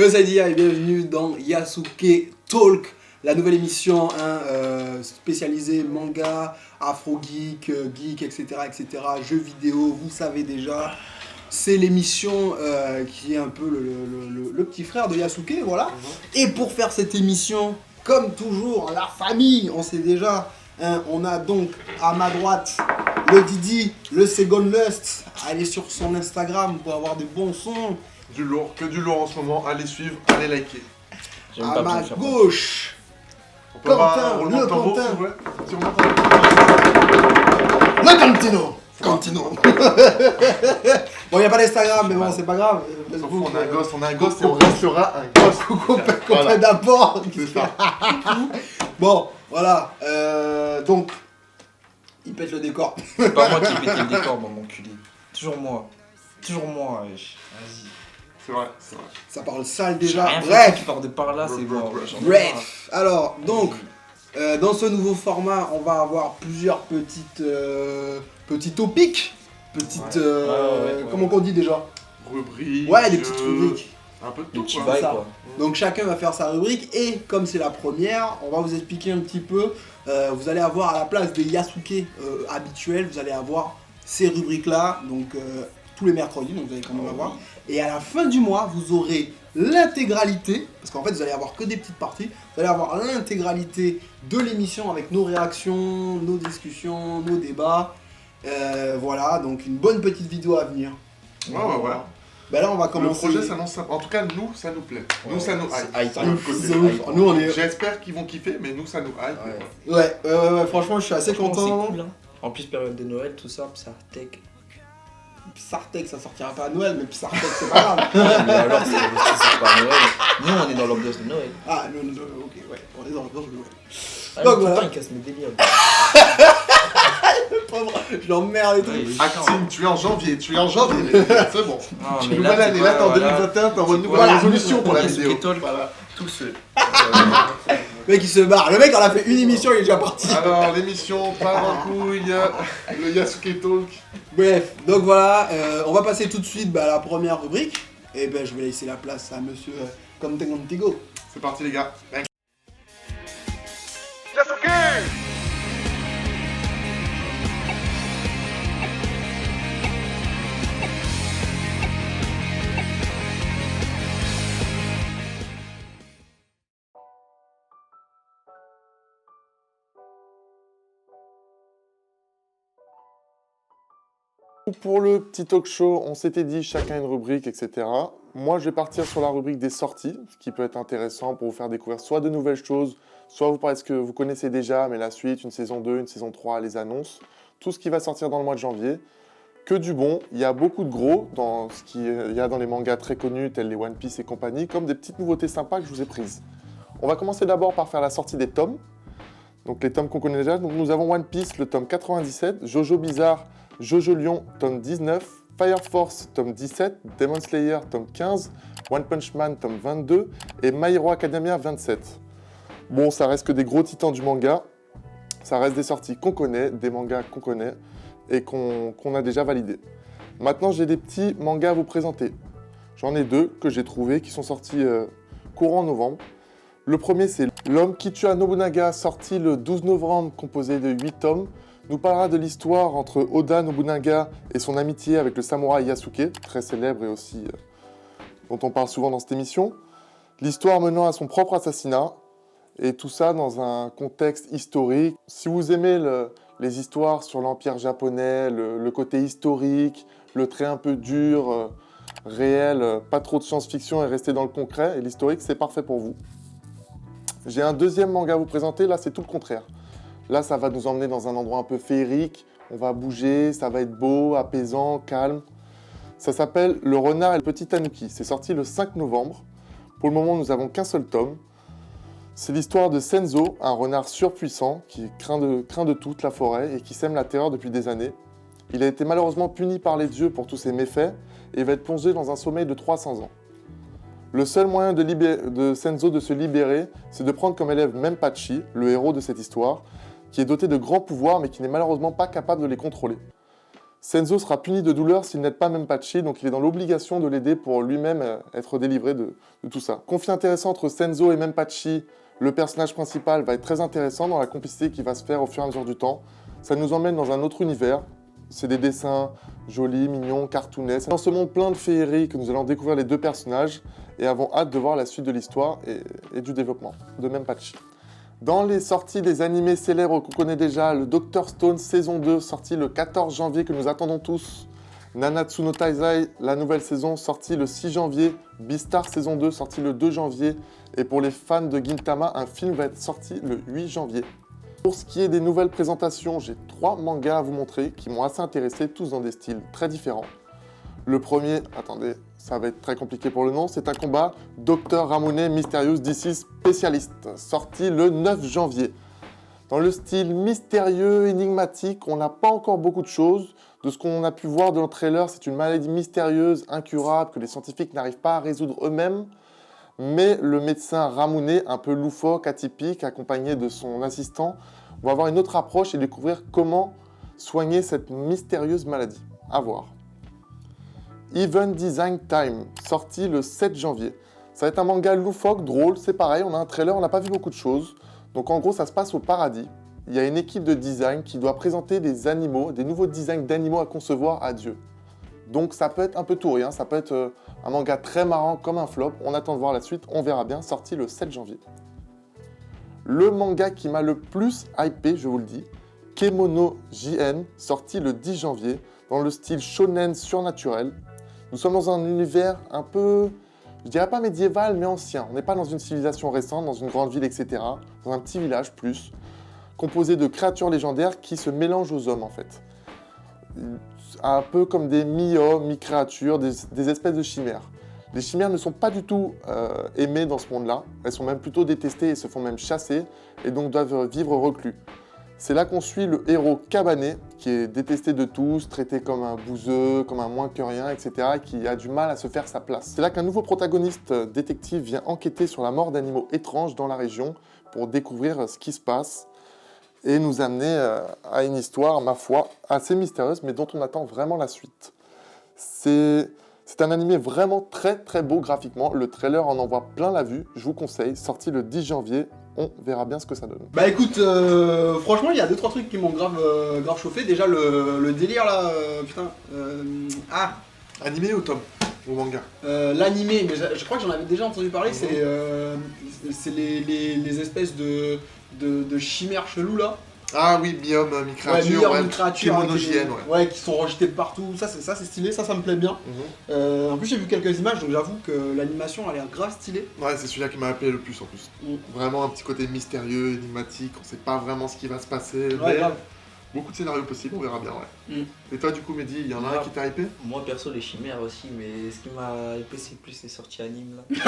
Sadia et bienvenue dans Yasuke Talk, la nouvelle émission spécialisée manga, afro-geek, geek, etc., etc., jeux vidéo, vous savez déjà. C'est l'émission qui est un peu le petit frère de Yasuke, voilà. Et pour faire cette émission, comme toujours, la famille, on sait déjà, on a donc à ma droite le Didi, le Second Lust. Allez sur son Instagram pour avoir des bons sons. Du lourd, que du lourd en ce moment, allez suivre, allez liker. À ma gauche, On peut avoir un Quentin, roulement le de tambour, Quentin. s'il vous plaît. Si on entend le Cantino. Cantino. Bon, il n'y a pas d'Instagram, mais bon, c'est pas grave. on s'en fout, on a un gosse et on restera un gosse. Copain d'apport. C'est ça. Bon, voilà. Donc, il pète le décor. C'est pas moi qui ai pété le décor, mon enculé. Toujours moi, wesh. Vas-y. C'est vrai, c'est vrai. Ça parle sale J'ai déjà. rien fait Bref. qui part de par là, c'est bon. j'en ai marre. Bref. Alors, donc, dans ce nouveau format, on va avoir plusieurs petits topics. Petites. Ouais. Comment on dit déjà? Rubrique. Ouais, des petites rubriques. Un peu de Des tout, petits quoi. bails, ça. quoi. Donc chacun va faire sa rubrique et comme c'est la première, on va vous expliquer un petit peu. Vous allez avoir à la place des Yasuke habituels, vous allez avoir ces rubriques là, donc tous les mercredis, donc vous allez quand même avoir. Et à la fin du mois, vous aurez l'intégralité, parce qu'en fait vous allez avoir que des petites parties, vous allez avoir l'intégralité de l'émission avec nos réactions, nos discussions, nos débats. Voilà, donc une bonne petite vidéo à venir. Ouais. Ben là on va Le commencer. projet s'annonce simple. En tout cas, nous, ça nous plaît. Nous, ça nous hype. Ça nous hype. Nous on est. J'espère qu'ils vont kiffer, mais nous, ça nous hype. Ouais. Ouais, franchement, je suis assez Franchement, content. c'est cool, hein. En plus, période de Noël, tout ça, ça tech. Psartec, ça sortira pas à Noël, mais Psartec, c'est pas grave. Mais alors, c'est pas Noël. Nous, on est dans l'ambiance de Noël. Ah, non, ok, ouais, on est dans le de Noël. Ah, Donc, mais voilà. putain, il casse mes délires. Pauvre, je l'emmerde et tout. Ouais, il est Acting, tu es en janvier, c'est bon. Non, Tu mais nouvelle là, année, c'est là, pas- t'es en voilà. 2021, t'envoies une nouvelle Voilà. résolution pour la Yasuke vidéo. Talk, Voilà. tout seul. Le mec, il se barre. Le mec, on a fait une émission, il est déjà parti. Alors, l'émission part en couille, le Yasuke Talk. Bref, donc voilà, on va passer tout de suite à la première rubrique. Et ben, je vais laisser la place à monsieur Contigo. C'est parti, les gars. Pour le petit talk show, on s'était dit chacun une rubrique, etc. Moi, je vais partir sur la rubrique des sorties, ce qui peut être intéressant pour vous faire découvrir soit de nouvelles choses, soit vous parlez de ce que vous connaissez déjà, mais la suite, une saison 2, une saison 3, les annonces, tout ce qui va sortir dans le mois de janvier. Que du bon, il y a beaucoup de gros dans ce qu'il y a dans les mangas très connus, tels les One Piece et compagnie, comme des petites nouveautés sympas que je vous ai prises. On va commencer d'abord par faire la sortie des tomes. Donc les tomes qu'on connaît déjà. Donc, nous avons One Piece, le tome 97, Jojo Bizarre, Jojo Lion, tome 19, Fire Force, tome 17, Demon Slayer, tome 15, One Punch Man, tome 22, et My Hero Academia, 27. Bon, ça reste que des gros titans du manga, ça reste des sorties qu'on connaît, des mangas qu'on connaît, et qu'on a déjà validés. Maintenant, j'ai des petits mangas à vous présenter. J'en ai deux que j'ai trouvés, qui sont sortis courant novembre. Le premier, c'est L'homme qui tua Nobunaga, sorti le 12 novembre, composé de 8 tomes, nous parlera de l'histoire entre Oda Nobunaga et son amitié avec le samouraï Yasuke, très célèbre et aussi dont on parle souvent dans cette émission. L'histoire menant à son propre assassinat, et tout ça dans un contexte historique. Si vous aimez les histoires sur l'Empire japonais, le côté historique, le trait un peu dur, réel, pas trop de science-fiction et rester dans le concret et l'historique, c'est parfait pour vous. J'ai un deuxième manga à vous présenter, là c'est tout le contraire. Là, ça va nous emmener dans un endroit un peu féerique, on va bouger, ça va être beau, apaisant, calme. Ça s'appelle Le renard et le petit tanuki. C'est sorti le 5 novembre. Pour le moment, nous n'avons qu'un seul tome. C'est l'histoire de Senzo, un renard surpuissant qui craint de toute la forêt et qui sème la terreur depuis des années. Il a été malheureusement puni par les dieux pour tous ses méfaits et va être plongé dans un sommeil de 300 ans. Le seul moyen de Senzo de se libérer, c'est de prendre comme élève Menpachi, le héros de cette histoire, qui est doté de grands pouvoirs mais qui n'est malheureusement pas capable de les contrôler. Senzo sera puni de douleur s'il n'aide pas Menpachi, donc il est dans l'obligation de l'aider pour lui-même être délivré de tout ça. Conflit intéressant entre Senzo et Menpachi, le personnage principal va être très intéressant dans la complicité qui va se faire au fur et à mesure du temps. Ça nous emmène dans un autre univers. C'est des dessins jolis, mignons, cartoonesques. Dans ce monde plein de féerie que nous allons découvrir les deux personnages et avons hâte de voir la suite de l'histoire et du développement de Menpachi. Dans les sorties des animés célèbres qu'on connaît déjà, le Dr Stone saison 2 sorti le 14 janvier que nous attendons tous. Nanatsu no Taizai, la nouvelle saison, sortie le 6 janvier. Beastar saison 2 sorti le 2 janvier. Et pour les fans de Gintama, un film va être sorti le 8 janvier. Pour ce qui est des nouvelles présentations, j'ai 3 mangas à vous montrer qui m'ont assez intéressé, tous dans des styles très différents. Le premier, attendez, ça va être très compliqué pour le nom, c'est un combat Dr Ramune Mysterious DC Specialist, sorti le 9 janvier. Dans le style mystérieux, énigmatique, on n'a pas encore beaucoup de choses. De ce qu'on a pu voir dans le trailer, c'est une maladie mystérieuse, incurable, que les scientifiques n'arrivent pas à résoudre eux-mêmes. Mais le médecin Ramune, un peu loufoque, atypique, accompagné de son assistant, va avoir une autre approche et découvrir comment soigner cette mystérieuse maladie. À voir. Even Design Time, sorti le 7 janvier. Ça va être un manga loufoque, drôle, c'est pareil, on a un trailer, on n'a pas vu beaucoup de choses. Donc en gros, ça se passe au paradis. Il y a une équipe de design qui doit présenter des animaux, des nouveaux designs d'animaux à concevoir à Dieu. Donc ça peut être un peu tout rien, ça peut être un manga très marrant comme un flop. On attend de voir la suite, on verra bien, sorti le 7 janvier. Le manga qui m'a le plus hypé, je vous le dis, Kemono JN, sorti le 10 janvier, dans le style shonen surnaturel. Nous sommes dans un univers un peu, je dirais pas médiéval, mais ancien. On n'est pas dans une civilisation récente, dans une grande ville, etc. Dans un petit village plus, composé de créatures légendaires qui se mélangent aux hommes en fait. Un peu comme des mi-hommes, mi-créatures, des espèces de chimères. Les chimères ne sont pas du tout aimées dans ce monde-là. Elles sont même plutôt détestées et se font même chasser, et donc doivent vivre reclus. C'est là qu'on suit le héros Kabane, qui est détesté de tous, traité comme un bouseux, comme un moins que rien, etc., et qui a du mal à se faire sa place. C'est là qu'un nouveau protagoniste détective vient enquêter sur la mort d'animaux étranges dans la région pour découvrir ce qui se passe et nous amener à une histoire, ma foi, assez mystérieuse, mais dont on attend vraiment la suite. C'est un animé vraiment très très beau graphiquement. Le trailer en envoie plein la vue, je vous conseille, sorti le 10 janvier. On verra bien ce que ça donne. Bah écoute, franchement, il y a 2-3 trucs qui m'ont grave chauffé. Déjà, le délire là, putain. Animé ou tome ou manga L'animé, mais je crois que j'en avais déjà entendu parler, c'est les espèces de chimères cheloues là. Ah oui, mi-homme, mi-créature, mi-créature, Kemono JN, ouais, qui sont rejetés de partout. Ça c'est stylé, ça me plaît bien. En plus, j'ai vu quelques images, donc j'avoue que l'animation a l'air grave stylée. Ouais, c'est celui-là qui m'a appelé le plus en plus. Vraiment un petit côté mystérieux, énigmatique, on sait pas vraiment ce qui va se passer. Ouais, grave. Beaucoup de scénarios possibles, on verra bien, ouais. Et toi, du coup, Mehdi, il y en a un qui t'a hypé? Moi perso, les chimères aussi, mais ce qui m'a hypé, c'est plus les sorties anime là. Je vais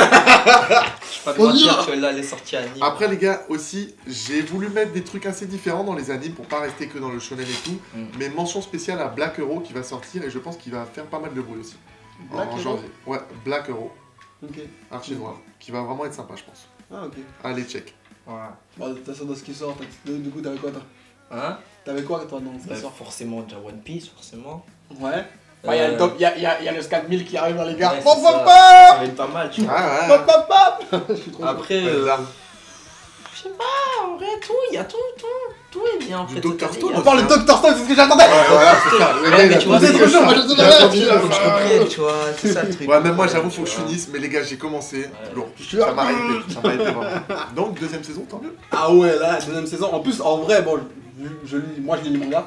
pas te mentir que là, les sorties anime. Après, les gars, aussi, j'ai voulu mettre des trucs assez différents dans les animes pour pas rester que dans le shonen et tout. Mais mention spéciale à Black Hero qui va sortir et je pense qu'il va faire pas mal de bruit aussi. En janvier. Ouais, Black Hero. Ok. Archi noir. Qui va vraiment être sympa, je pense. Ah, ok. Allez, check. Ouais. Bon, de toute façon, dans ce qui sort, du coup, t'avais quoi toi? Hein? T'avais quoi toi dans ce Bah, qui sort? forcément, déjà One Piece, forcément. Ouais. Bah, il y a le Scat 1000 qui arrive, les gars. Ouais, Pop, c'est pop, ça. pop. Ça va être pas mal, tu vois. Ouais, Pop, pop, pop. Je suis trop Après, Ouais, là. je sais pas, en vrai, il y a tout est bien en Du fait. Dr. cette année, Stone, il y a- On parle de Dr. Stone, c'est ce que j'attendais. voilà, c'est ça. Le Ouais, gars, mais il a tu vois, posé c'est que trop chaud, ça. moi, je te Il dis a la attendu, vérité. Faut que je reprenne, tu vois, c'est ça le truc. Ouais, même moi, j'avoue, faut que je Tu vois. finisse. Mais les gars, j'ai commencé. Ouais. Lourd. Je suis Ça là. m'a hypé. Ça m'a hypé vraiment. Donc, deuxième saison, tant mieux. Ah ouais, là, deuxième saison. En plus, en vrai, bon, moi je lis les mangas.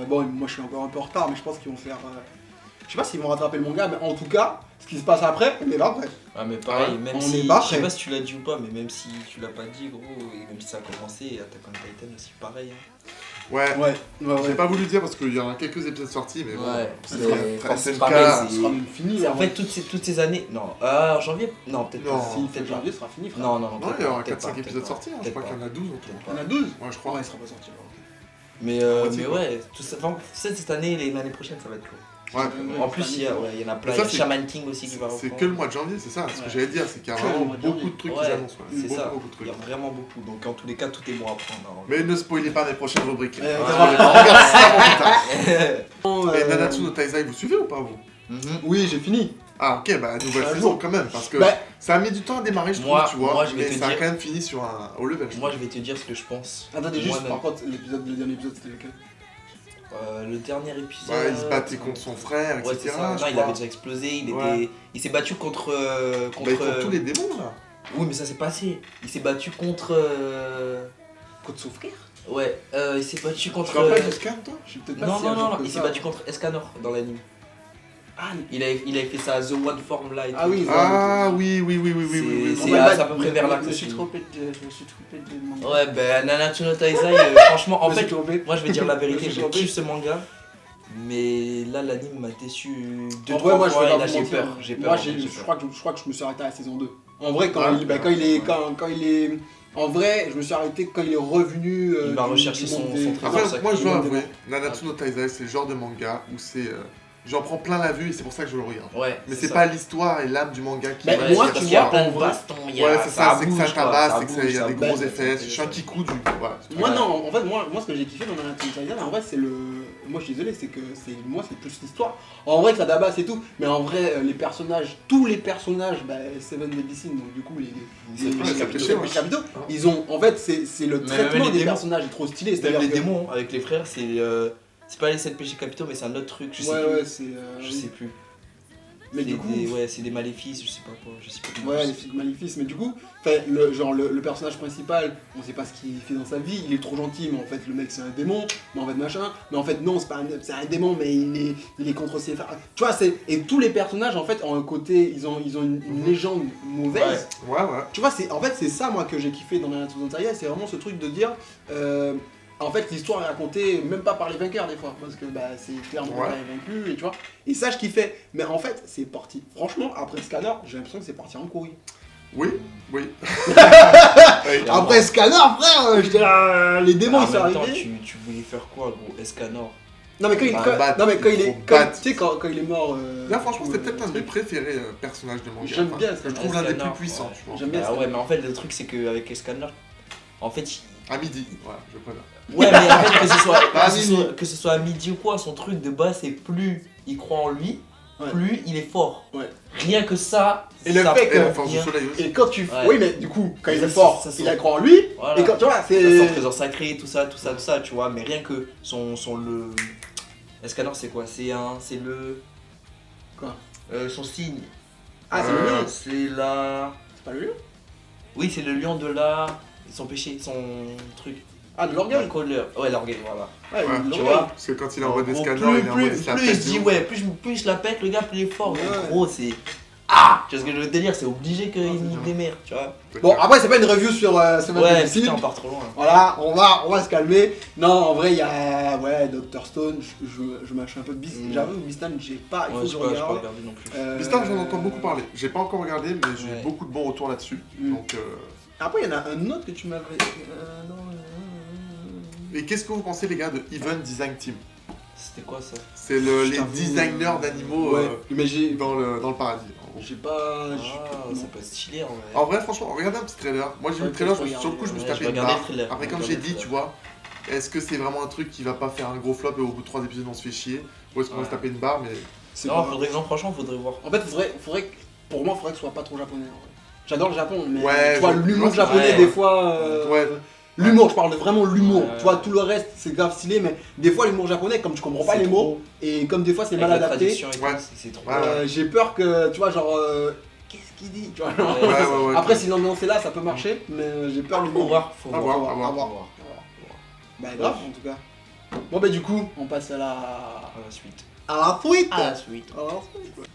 Bon, moi je suis encore un peu en retard, mais je pense qu'ils vont faire. Je sais pas s'ils vont rattraper le manga, mais en tout cas, ce qui se passe après, on est là après. Ah mais pareil, Ouais, même on si, est pas je sais prêt. pas si tu l'as dit ou pas, mais même si tu l'as pas dit gros, et même si ça a commencé, Attack on Titan aussi pareil. Hein. Ouais. Ouais. J'ai pas voulu dire parce qu'il y en a quelques épisodes sortis, mais bon. Ouais, c'est c'est le pareil, cas. Ce sera même fini. En fait toutes ces années, non, janvier, non peut-être Non. pas, si, peut-être janvier sera fini, frère. Non, Non, il y aura peut-être 4-5 pas, épisodes peut-être sortis, hein. Je pas, crois qu'il y en a 12 en tout. peut-être Il y en pas. a 12. Ouais, je crois. Ouais, il sera pas sorti. Mais moitié, quoi. ouais, tout ça, enfin, cette année et l'année prochaine ça va être cool. Ouais. En plus, il y en a plein. Mais Il y ça, a c'est- Shaman King aussi qui va C'est reprendre. que le mois de janvier, c'est ça. Ce que Ouais. j'allais dire, c'est qu'il y a Que le vraiment mois de janvier. beaucoup de trucs qui Ouais, s'annoncent. c'est Beaucoup, ça. beaucoup de Il y trucs. a vraiment beaucoup. Donc, en tous les cas, tout est bon à prendre. Mais ne spoilez pas mes prochaines rubriques. Ouais, On ça va. regarde ça plus tard. Et Euh, Nanatsu no Taizai, vous suivez ou pas vous? Mhm. Oui, j'ai fini. Ah ok, bah nouvelle Un saison jour. quand même, parce que Bah, ça a mis du temps à démarrer, je trouve, Moi- tu vois, moi, je vais mais te ça a dire- quand même fini sur un haut level. je Moi, trouve. je vais te dire ce que je pense. attendez, Moi, juste même. par contre, le dernier épisode, c'était lequel? Le dernier épisode. Ouais, il se battait contre son frère, Ouais, c'est etc. ça. je Non, il crois. avait déjà explosé. Ouais. Il s'est battu contre. Bah, contre tous les démons là. Oui, mais ça s'est passé. Il s'est battu contre. Code son frère? Ouais, il s'est battu Tu contre. te rappelles de Scan, toi? Je suis peut-être pas Non, si non, à jour non, que il s'est ça. battu contre Escanor dans l'anime. Ah, Il avait fait ça, The One Form Light. Ah oui, Ah oui, oui, oui, oui, oui, oui, oui. C'est Ouais, à bah, peu près vers là que je me ça suis finit. trompé de manga. Ouais, ben Nanatsu no Taizai, franchement, en Je me suis fait, trompé. moi je vais dire la vérité, Je me suis je trompé. kiffe ce manga. Mais là, l'anime m'a déçu deux, En trois vrai, moi, je fois vais et pas là vous j'ai mentir. peur. J'ai peur. Moi, en fait, j'ai je peur. crois que je me suis arrêté à la saison 2. En vrai, quand Ah, il est. En vrai, je me suis arrêté quand il est revenu. Il va du rechercher son monde des- trésor. Après, ça moi qui je dois demande avouer, des- Nanatsu no Taizai, c'est le genre de manga où c'est. J'en prends plein la vue et c'est pour ça que je le regarde. Ouais, Mais c'est ça. pas l'histoire et l'âme du manga qui Bah, va moi, dire tu parce ça. qu'il y a vois, plein en de vrai- bastons, il y a- Ouais, c'est ça, c'est que ça bouge, quoi, tabasse, ça c'est qu'il y a bouge, des ça gros bouge, effets, ça c'est un bouge. qui coup du. Voilà. Moi, Ouais. non, en fait, moi, ce que j'ai kiffé dans Nanatsu no Taizai, en vrai, c'est le. Moi, je suis désolé, c'est que c'est plus l'histoire. En vrai, que ça tabasse et tout, mais en vrai, les personnages, tous les personnages, bah, Seven Medicine, donc du coup, les C'est le Ouais, péché c'est capital. péché, ouais. péchés capitaux, ils ont. En fait, c'est le Mais traitement les des démons. personnages est trop stylé. Même C'est-à-dire les que- démons avec les frères, c'est pas les 7 péchés capitaux, mais c'est un autre truc, je sais Ouais, plus. ouais, c'est. Je sais plus. Mais C'est du coup. ouais, c'est des maléfices, je sais pas quoi, je sais pas comment Ouais, c'est. les filles maléfices, mais du coup, le personnage principal, on sait pas ce qu'il fait dans sa vie, il est trop gentil, mais en fait le mec c'est un démon, mais en fait machin, mais en fait non, c'est un démon, mais il est contre ses frères. Tu vois, et tous les personnages en fait ont un côté, ils ont une légende mauvaise. Ouais, ouais. Tu vois, en fait c'est ça moi que j'ai kiffé dans Nanatsu no Taizai, c'est vraiment ce truc de dire. En fait, l'histoire est racontée même pas par les vainqueurs des fois, parce que bah, c'est clairement Ouais. pas les vaincus, et tu vois. Et ça, je kiffais. Mais en fait, c'est parti. Franchement, après Scanner, j'ai l'impression que c'est parti en couille. Oui, oui. Après Scanner, frère, j'étais là, les démons ils sont En même temps, arrivés. tu voulais faire quoi, gros Escanor? Non, mais quand il, Bah, quand- battre, non, mais quand il il est. faut Quand, battre. tu sais, quand il est mort. Là, franchement, c'est peut-être un l'un de mes préférés personnages de manga. J'aime bien que je Escanor. trouve l'un des plus Escanor, puissants, ouais. tu vois. J'aime bien Ah ça. ouais, mais en fait, le truc, c'est qu'avec Escanor, en fait, À midi, voilà, je préfère. ouais, mais en fait, Pas à minuit. que ce soit à midi ou quoi, son truc de base, c'est plus il croit en lui, Ouais. plus il est fort. Ouais. Rien que ça, Et le ça fait Et que- la force du bien. soleil aussi. Et quand tu. Ouais. Oui, mais du coup, quand il Ça, est fort, ça, il a croit en lui. Voilà. Et quand tu vois, Ça, c'est. son trésor sacré, tout ça, tu vois, mais rien que le. Escanor, c'est quoi? C'est le. Quoi? Son signe. Ah, c'est le lion. C'est la. C'est pas le lion? Oui, c'est le lion de la. Son péché, son truc. Ah, de La l'orgueil. couleur. Ouais, l'orgueil, voilà. Ouais, Ouais, de tu l'orgueil. vois. Parce que quand il est en mode Gros, escanor, il est en mode il se la plus il pète se de dit, ouf. ouais, plus je la pète, le gars, plus il est fort. Ouais. Mais gros, c'est. Ah! Tu vois ce que je veux te dire? C'est obligé qu'il c'est nique ça. des mères, tu vois. Bon, après, c'est pas une review sur Seven Ouais, Medicine. putain, on part trop loin. Voilà, on va se calmer. Non, en vrai, il y a ouais, Dr Stone, je mâche un peu de Beast. Mm. J'avoue, Beastan, j'ai pas, il faut Ouais, que je je sais pas, j'ai pas regarde. regardé non plus. Bistar, j'en entends beaucoup parler. J'ai pas encore regardé, mais j'ai Ouais. eu beaucoup de bons retours là-dessus. Mm. Donc, Après, il y en a un autre que tu m'avais. Non, Et qu'est-ce que vous pensez, les gars, de Even Design Team? C'était quoi ça? C'est Je les t'avoue, designers d'animaux ouais, mais dans le paradis. en gros. j'ai pas. Ah, non. ça peut être stylé en vrai. En vrai, franchement, regardez un petit trailer. Moi, j'ai vu Ouais, le trailer, faut regarder, sur le coup, je me suis ouais, tapé je une vais regarder barre. le trailer, Après, je comme vais j'ai regarder dit, le tu vois, est-ce que c'est vraiment un truc qui va pas faire un gros flop et au bout de 3 épisodes, on se fait chier? Ou est-ce qu'on va se Ouais. taper une barre, mais. C'est Non, pas- franchement, faudrait voir. En fait, pour moi, il faudrait que ce soit pas trop japonais. En vrai. J'adore le Japon, mais Ouais, tu vois, je- l'humour ouais, japonais, ouais. des fois. Ouais. L'humour, je parle de vraiment l'humour. Ouais. Tu vois, tout le reste, c'est grave stylé, mais des fois, l'humour japonais, comme tu comprends pas C'est les mots, trop. et comme des fois, c'est Avec mal la adapté, traduction et tout, Ouais. c'est trop. Ouais. j'ai peur que, tu vois, genre. Qu'est-ce qu'il dit tu vois, genre. Ouais, ouais. Après, si l'ambiance est là, ça peut marcher, mais j'ai peur de Faut voir, faut À voir. voir, à voir. Faut voir. Bah, grave, en tout cas. Bon, bah, du coup, on passe à la. À la suite. À la suite À la suite. À la suite.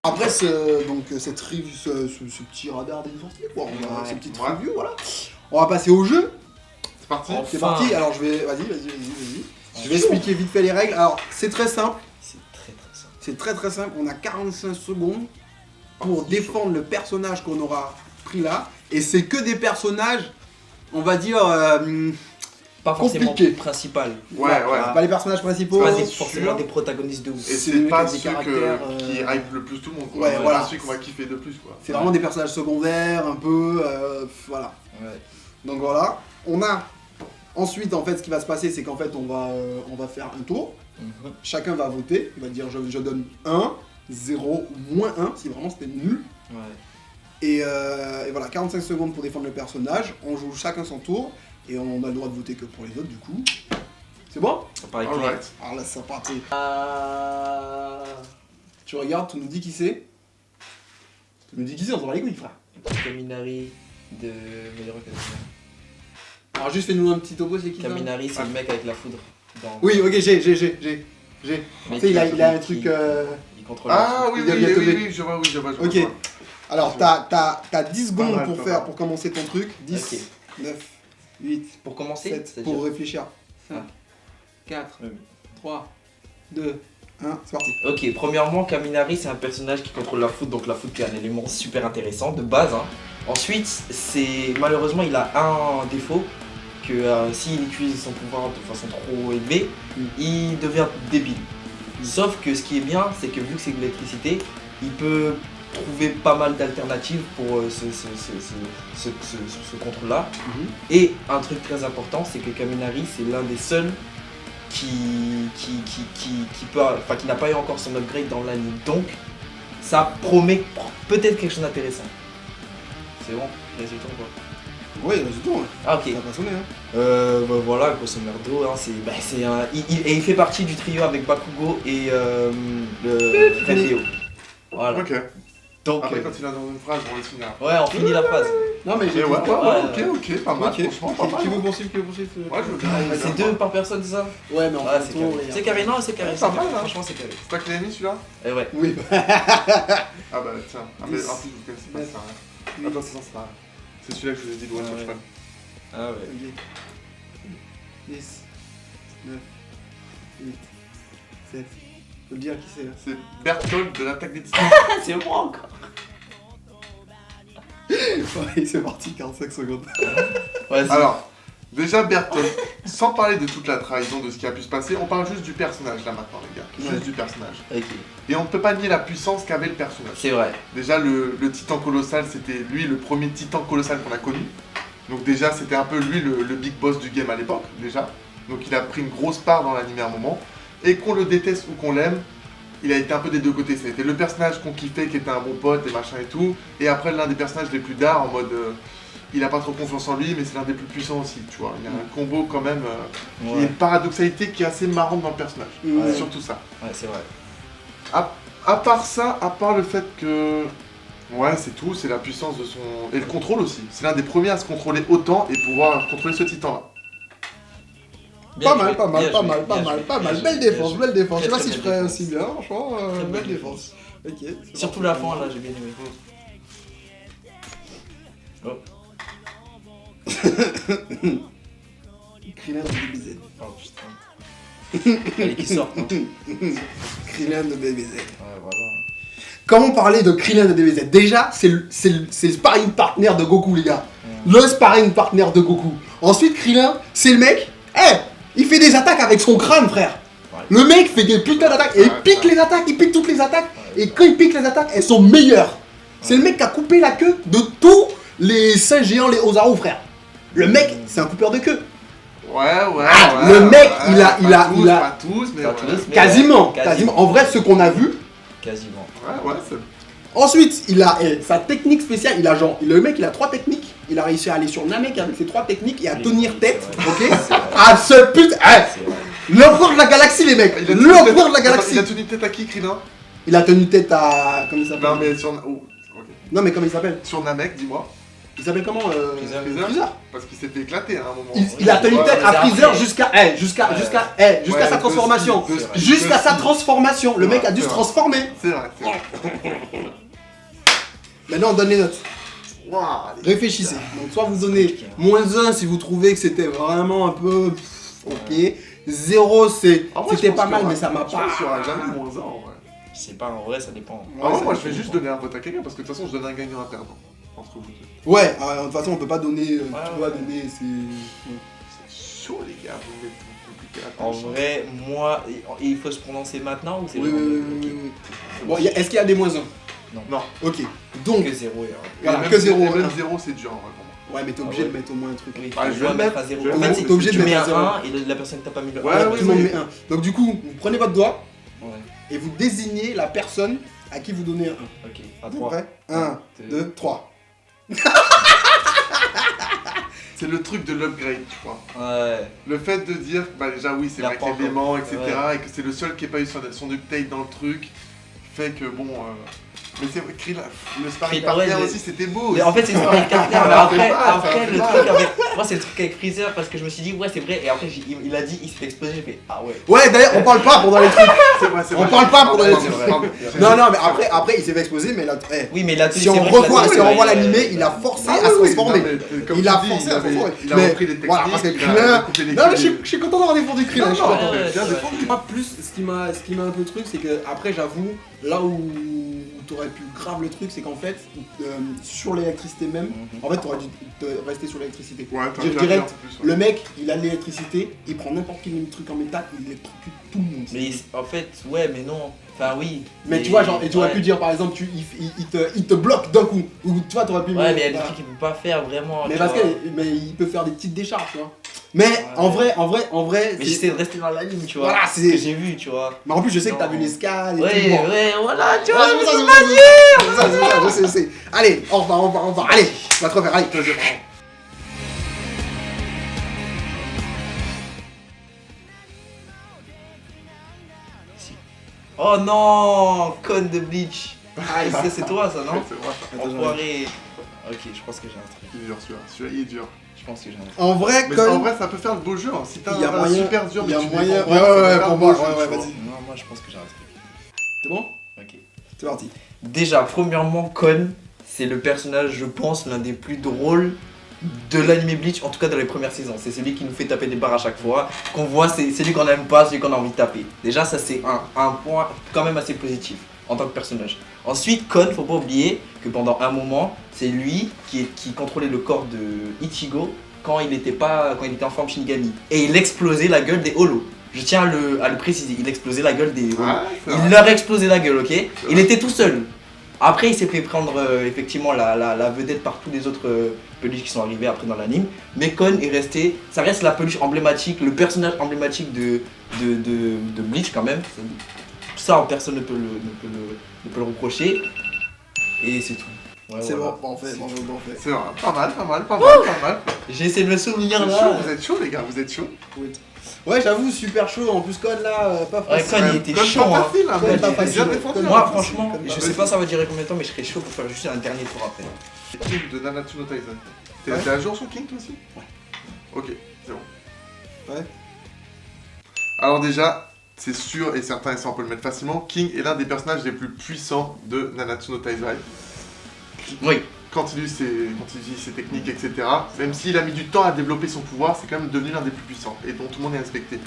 Après cette review, ce petit radar des sorties, quoi, Ouais. cette petite Ouais. review, voilà. On va passer au jeu. C'est parti? Enfin. C'est parti. Alors je vais, vas-y. Je vais expliquer vite fait les règles. Alors c'est très simple. C'est très simple. C'est très simple. On a 45 secondes pour défendre le personnage qu'on aura pris là. Et c'est que des personnages, on va dire, pas forcément compliqué. principal. Ouais, ouais. C'est pas les personnages principaux. C'est pas c'est forcément sûr. des protagonistes de ouf. Et C'est c'est pas avec des ceux caractères, qui hype le plus tout le monde. Quoi. Ouais, C'est voilà. pas celui qu'on va kiffer de plus. Quoi. C'est vraiment des personnages secondaires, un peu. Voilà. Ouais. Donc voilà. On a. Ensuite, en fait, ce qui va se passer, c'est qu'en fait, on va faire un tour. Mhm. Chacun va voter. Il va dire je donne 1, 0 ou moins 1, si vraiment c'était nul. Ouais. Et voilà, 45 secondes pour défendre le personnage. On joue chacun son tour. Et on a le droit de voter que pour les autres, du coup. C'est bon? Ça paraît clair. Alright. Alors là, c'est parti. Tu regardes, tu nous dis qui c'est. Tu nous dis qui c'est, on s'en va les couilles, frère. Kaminari de Meilleur Academia. Alors juste fais-nous un petit topo, c'est qui ça? Kaminari, c'est le mec avec la foudre. Dans... Oui, ok, j'ai. Tu sais, Mais il a un truc. Il contrôle la Ah foudre. oui, Il oui, vient oui, tomber. oui, je vois, oui, je vois. je Ok. vois. Alors, t'as 10 Pas secondes mal, pour pas faire, mal. pour commencer ton truc. 10, Ok. 9, 8, Pour commencer, 7, c'est-à-dire pour réfléchir. 5, Ah. 4, Oui. 3, 2, 1, c'est parti. Ok, premièrement, Kaminari, c'est un personnage qui contrôle la foudre, donc la foudre qui est un élément super intéressant de base. Hein. Ensuite, malheureusement, il a un défaut, que s'il utilise son pouvoir de façon trop élevée, il devient débile. Sauf que ce qui est bien, c'est que vu que c'est de l'électricité, il peut trouver pas mal d'alternatives pour ce contrôle-là. Et un truc très important, c'est que Kaminari, c'est l'un des seuls qui n'a pas eu encore son upgrade dans l'anime. Donc, ça promet peut-être quelque chose d'intéressant. C'est bon, résultat ou pas? Oui, c'est tout. Ah ok. Ça va sonner, hein. Voilà, grosso merdo, hein, il fait partie du trio avec Bakugo et le Red Leo. Voilà. Ok. Donc, Après, quand il a dans une phrase, on va le finir. ouais, on finit la phrase. Non, mais j'ai Et ouais, dit- ok, pas mal, Ok, franchement, pas mal. qui veut poursuivre, Ouais, je veux bien. C'est deux par personne, c'est ça? Ouais, mais on Ouais, fait un c'est tour. carré. et C'est carré, non, c'est carré. Ouais, c'est pas carré. mal, hein. Franchement, c'est carré. C'est toi qui l'as mis celui-là? Et ouais. Oui. Ah bah tiens. Ah mais 10, en plus, vous connaissez pas 9, ça. Hein. Attends, c'est ça. C'est celui-là que je vous ai dit de One Ah Punch ouais. Man. Ah ouais. Ok. 10, 9, 8, 7. Faut le dire qui c'est là. C'est Berthold de l'attaque des Titans. C'est moi encore. Ouais, c'est parti, 45 secondes. Vas-y. Alors, déjà Berthold, sans parler de toute la trahison, de ce qui a pu se passer, on parle juste du personnage là maintenant les gars. Juste Ouais. du personnage. Ok. Et on ne peut pas nier la puissance qu'avait le personnage. C'est vrai. Déjà le titan colossal, c'était lui le premier titan colossal qu'on a connu. Donc déjà c'était un peu lui le big boss du game à l'époque déjà. Donc il a pris une grosse part dans l'anime à un moment. Et qu'on le déteste ou qu'on l'aime, il a été un peu des deux côtés. Ça a été le personnage qu'on kiffait, qui était un bon pote et machin et tout. Et après l'un des personnages les plus dark en mode il a pas trop confiance en lui mais c'est l'un des plus puissants aussi, tu vois. Il y a un combo quand même, il y a Ouais. une paradoxalité qui est assez marrante dans le personnage. Ouais. C'est surtout ça. Ouais, c'est vrai. À part ça, à part le fait que... Ouais, c'est tout, c'est la puissance de son... Et le contrôle aussi. C'est l'un des premiers à se contrôler autant et pouvoir contrôler ce titan-là. Bien Pas joué, mal, pas mal, bien pas joué, mal, pas bien mal, joué, pas bien mal. joué, Belle bien défense, joué. belle défense. Je sais Très, pas si très je belle ferais défense. aussi bien, franchement. Très Belle belle défense. Ok. c'est Surtout parti. la fin là, j'ai bien aimé. Oh, Krillin de BBZ. oh putain. Allez, qui sort. hein. Krillin de BBZ. Ouais, voilà. Comment parler de Krillin de DBZ? Déjà, c'est le sparring partner de Goku, les gars. Le sparring partner de Goku. Ensuite, Krillin, c'est le mec. Il fait des attaques avec son crâne, frère. Ouais. Le mec fait des putains d'attaques. Et il pique les attaques, il pique toutes les attaques. Et quand il pique les attaques, elles sont meilleures. C'est le mec qui a coupé la queue de tous les saints géants, les Ozaru, frère. Le mec, c'est un coupeur de queue. Ouais. le mec, ouais, il a- Pas tous, mais Pas ouais. tous, mais Quasiment, ouais, quasiment. En vrai, ce qu'on a vu. Quasiment. Ouais, c'est... Ensuite, il a sa technique spéciale. Le mec, il a 3 techniques. Il a réussi à aller sur Namek avec ses 3 techniques et à Oui, tenir oui, tête, c'est vrai. ok. C'est vrai. À ce putain, C'est vrai. l'empereur de la galaxie, les mecs. Il a tenu L'empereur tête- de la Attends, galaxie. Il a tenu tête à qui, Krillin? Il a tenu tête à, comment il s'appelle? Non, mais sur... Oh, ok. Non, mais comment il s'appelle? Sur Namek, dis-moi. Il s'appelle comment? Freezer. Freezer. Parce qu'il s'est fait éclater à un moment. Il a tenu Ouais, tête mais à après- Freezer jusqu'à Ouais, sa transformation. de speed, Jusqu'à sa speed. transformation. Le Ouais, mec a dû c'est se vrai. transformer. C'est vrai, c'est vrai. Maintenant, on donne les notes. Réfléchissez. Donc, soit vous donnez -1 si vous trouvez que c'était vraiment un peu ok. 0, En vrai, c'était je pense pas qu'il y mal, aura- mais ça m'a Je pense pas. qu'il y aura jamais -1 en vrai. Je sais pas, en vrai, ça dépend. Ah ouais, ça moi je dépend. vais juste donner un vote à quelqu'un parce que de toute façon je donne un gagnant à perdre. Entre vous deux. Ouais, de toute façon, on peut pas donner. Tu Ouais, dois ouais. donner. C'est. chaud, les gars, vous mettez compliqué la En tâche. vrai, moi, il faut se prononcer maintenant ou c'est Oui, le oui, moment oui, de- oui, ok. oui. Bon, est-ce qu'il y a des moins 1? Non, Ok. Donc, Que 0 et voilà, même que 0. Même 0, c'est dur, en vrai, pour moi. Ouais, mais t'es Ah obligé ouais. de mettre au moins un truc. Oui, Ah, tu je dois vais mettre le à mettre, 0. je vais En le fait, mettre. c'est T'es obligé tu de mets mettre un à zéro. 1 et la personne qui t'a pas mis le 1. Ouais, oui, Tout le monde oui. met 1. Donc, du coup, vous prenez votre doigt Ouais, et vous désignez la personne à qui vous donnez un 1. ok. À Vous 3. prêts 1, 2, 3. C'est le truc de l'upgrade, tu vois. Ouais. Le fait de dire, bah déjà oui, c'est Il a vrai pas que encore. l'élément, etc., Ouais. et que c'est le seul qui n'ait pas eu son update dans le truc, fait que bon... Mais c'est vrai, Krill, le sparring Krill, ouais, partner mais- aussi, c'était beau. Mais en fait, c'est aussi. Sparring Partner, mais Ça après, fait mal, ça après fait le mal. truc avec. Moi, c'est le truc avec Freezer parce que je me suis dit, ouais, c'est vrai. Et après, il a dit, il s'est fait exploser. J'ai fait, ah ouais. Ouais, d'ailleurs, on parle pas pendant les trucs. C'est vrai, c'est On vrai. parle pas pendant les Pardon, trucs. pardon. Non, non, mais après il s'est fait exploser, mais là, Oui, mais là, si on revoit l'animé, il a forcé à se transformer. Il a forcé à se transformer. Il a Mais repris des techniques, voilà, parce que il a Krillin. coupé des Non, mais culs. je suis content d'avoir défendu Krillin. Je suis Non, content. ouais, bien ouais. défendu. Moi, plus, ce qui m'a un peu le truc, c'est que après, j'avoue, là où t'aurais pu grave le truc, c'est qu'en fait, sur l'électricité même, en fait, t'aurais dû rester sur l'électricité. Ouais, Je t'as dirais, en plus, ouais. le mec, il a de l'électricité, il prend n'importe quel truc en métal, il électrocute tout le monde. Mais en fait, ouais, mais non. Enfin, oui. Mais tu vois, genre, et tu aurais ouais. pu dire par exemple, il te bloque d'un coup. Ou tu vois, t'aurais pu. Ouais, mais il y a des voilà. trucs qu'il peut pas faire vraiment. Mais tu parce que vois. mais il peut faire des petites décharges, tu vois. Mais Ouais. en vrai. Mais c'est- j'essaie de rester dans la ligne, tu vois. Voilà, ce c'est- que j'ai vu, tu vois. Mais en plus, je sais que t'as Non. vu les scales et Ouais, tout. Bon. ouais, voilà, tu Ouais, vois. c'est pour ça, c'est pour ça, je sais. Allez, on va. Allez, on va te refaire, allez. Oh non, conne de Bleach. Ah, c'est toi ça, non Ouais, c'est vrai, ça. Enfoiré. Ok, je pense que j'ai un truc. Il est dur celui-là, celui-là il est dur. Je pense que j'ai un truc. En vrai, Mais comme. en vrai, ça peut faire le beau jeu. Hein. Si t'as Il y a un moyen- super dur, il y a mais tu moyen- défends ouais, bien, ouais, ça peut ouais, faire pour le moi, beau jeu, ouais, tu vois. vas-y. Non, moi je pense que j'ai un truc. C'est bon? Ok. C'est parti. Déjà, premièrement, Kon, c'est le personnage, je pense, l'un des plus drôles de l'anime Bleach, en tout cas dans les premières saisons. C'est celui qui nous fait taper des barres à chaque fois, qu'on voit, c'est celui qu'on aime pas, celui qu'on a envie de taper. Déjà, ça c'est un point quand même assez positif en tant que personnage. Ensuite, Kon, faut pas oublier que pendant un moment, c'est lui qui contrôlait le corps de Ichigo quand il était en forme Shinigami. Et il explosait la gueule des Holos. Je tiens à le préciser, il explosait la gueule des Holos. Ouais, c'est vrai. Il leur a explosé la gueule, ok? Il était tout seul. Après, il s'est fait prendre effectivement la vedette par tous les autres peluches qui sont arrivés après dans l'anime. Mais Kon est resté, ça reste la peluche emblématique, le personnage emblématique de Bleach quand même. Ça, personne ne peut le reprocher. Et c'est tout. Ouais, C'est voilà. bon, fait. C'est vrai, pas mal. J'ai essayé de me souvenir Vous êtes là. chaud, vous êtes chaud les gars, vous êtes chaud. Ouais, j'avoue, super chaud. En plus, Code là, pas Ouais, facile. Kon, il était Comme chaud. pas Hein. facile, hein, Comme mais pas il est facile. bien défendu. Comme hein. Moi, pas franchement, facile. je sais pas ça va durer combien de temps, mais je serais chaud pour faire juste un dernier tour après. King de Nanatsu no Taizai. T'es Ouais. à jour sur King toi aussi? Ouais. Ok, c'est bon. Ouais. Alors déjà, c'est sûr et certain, et ça on peut le mettre facilement, King est l'un des personnages les plus puissants de Nanatsu no Taizai. Oui. Quand il utilise ses techniques, etc. Même s'il a mis du temps à développer son pouvoir, c'est quand même devenu l'un des plus puissants et dont tout le monde est respecté.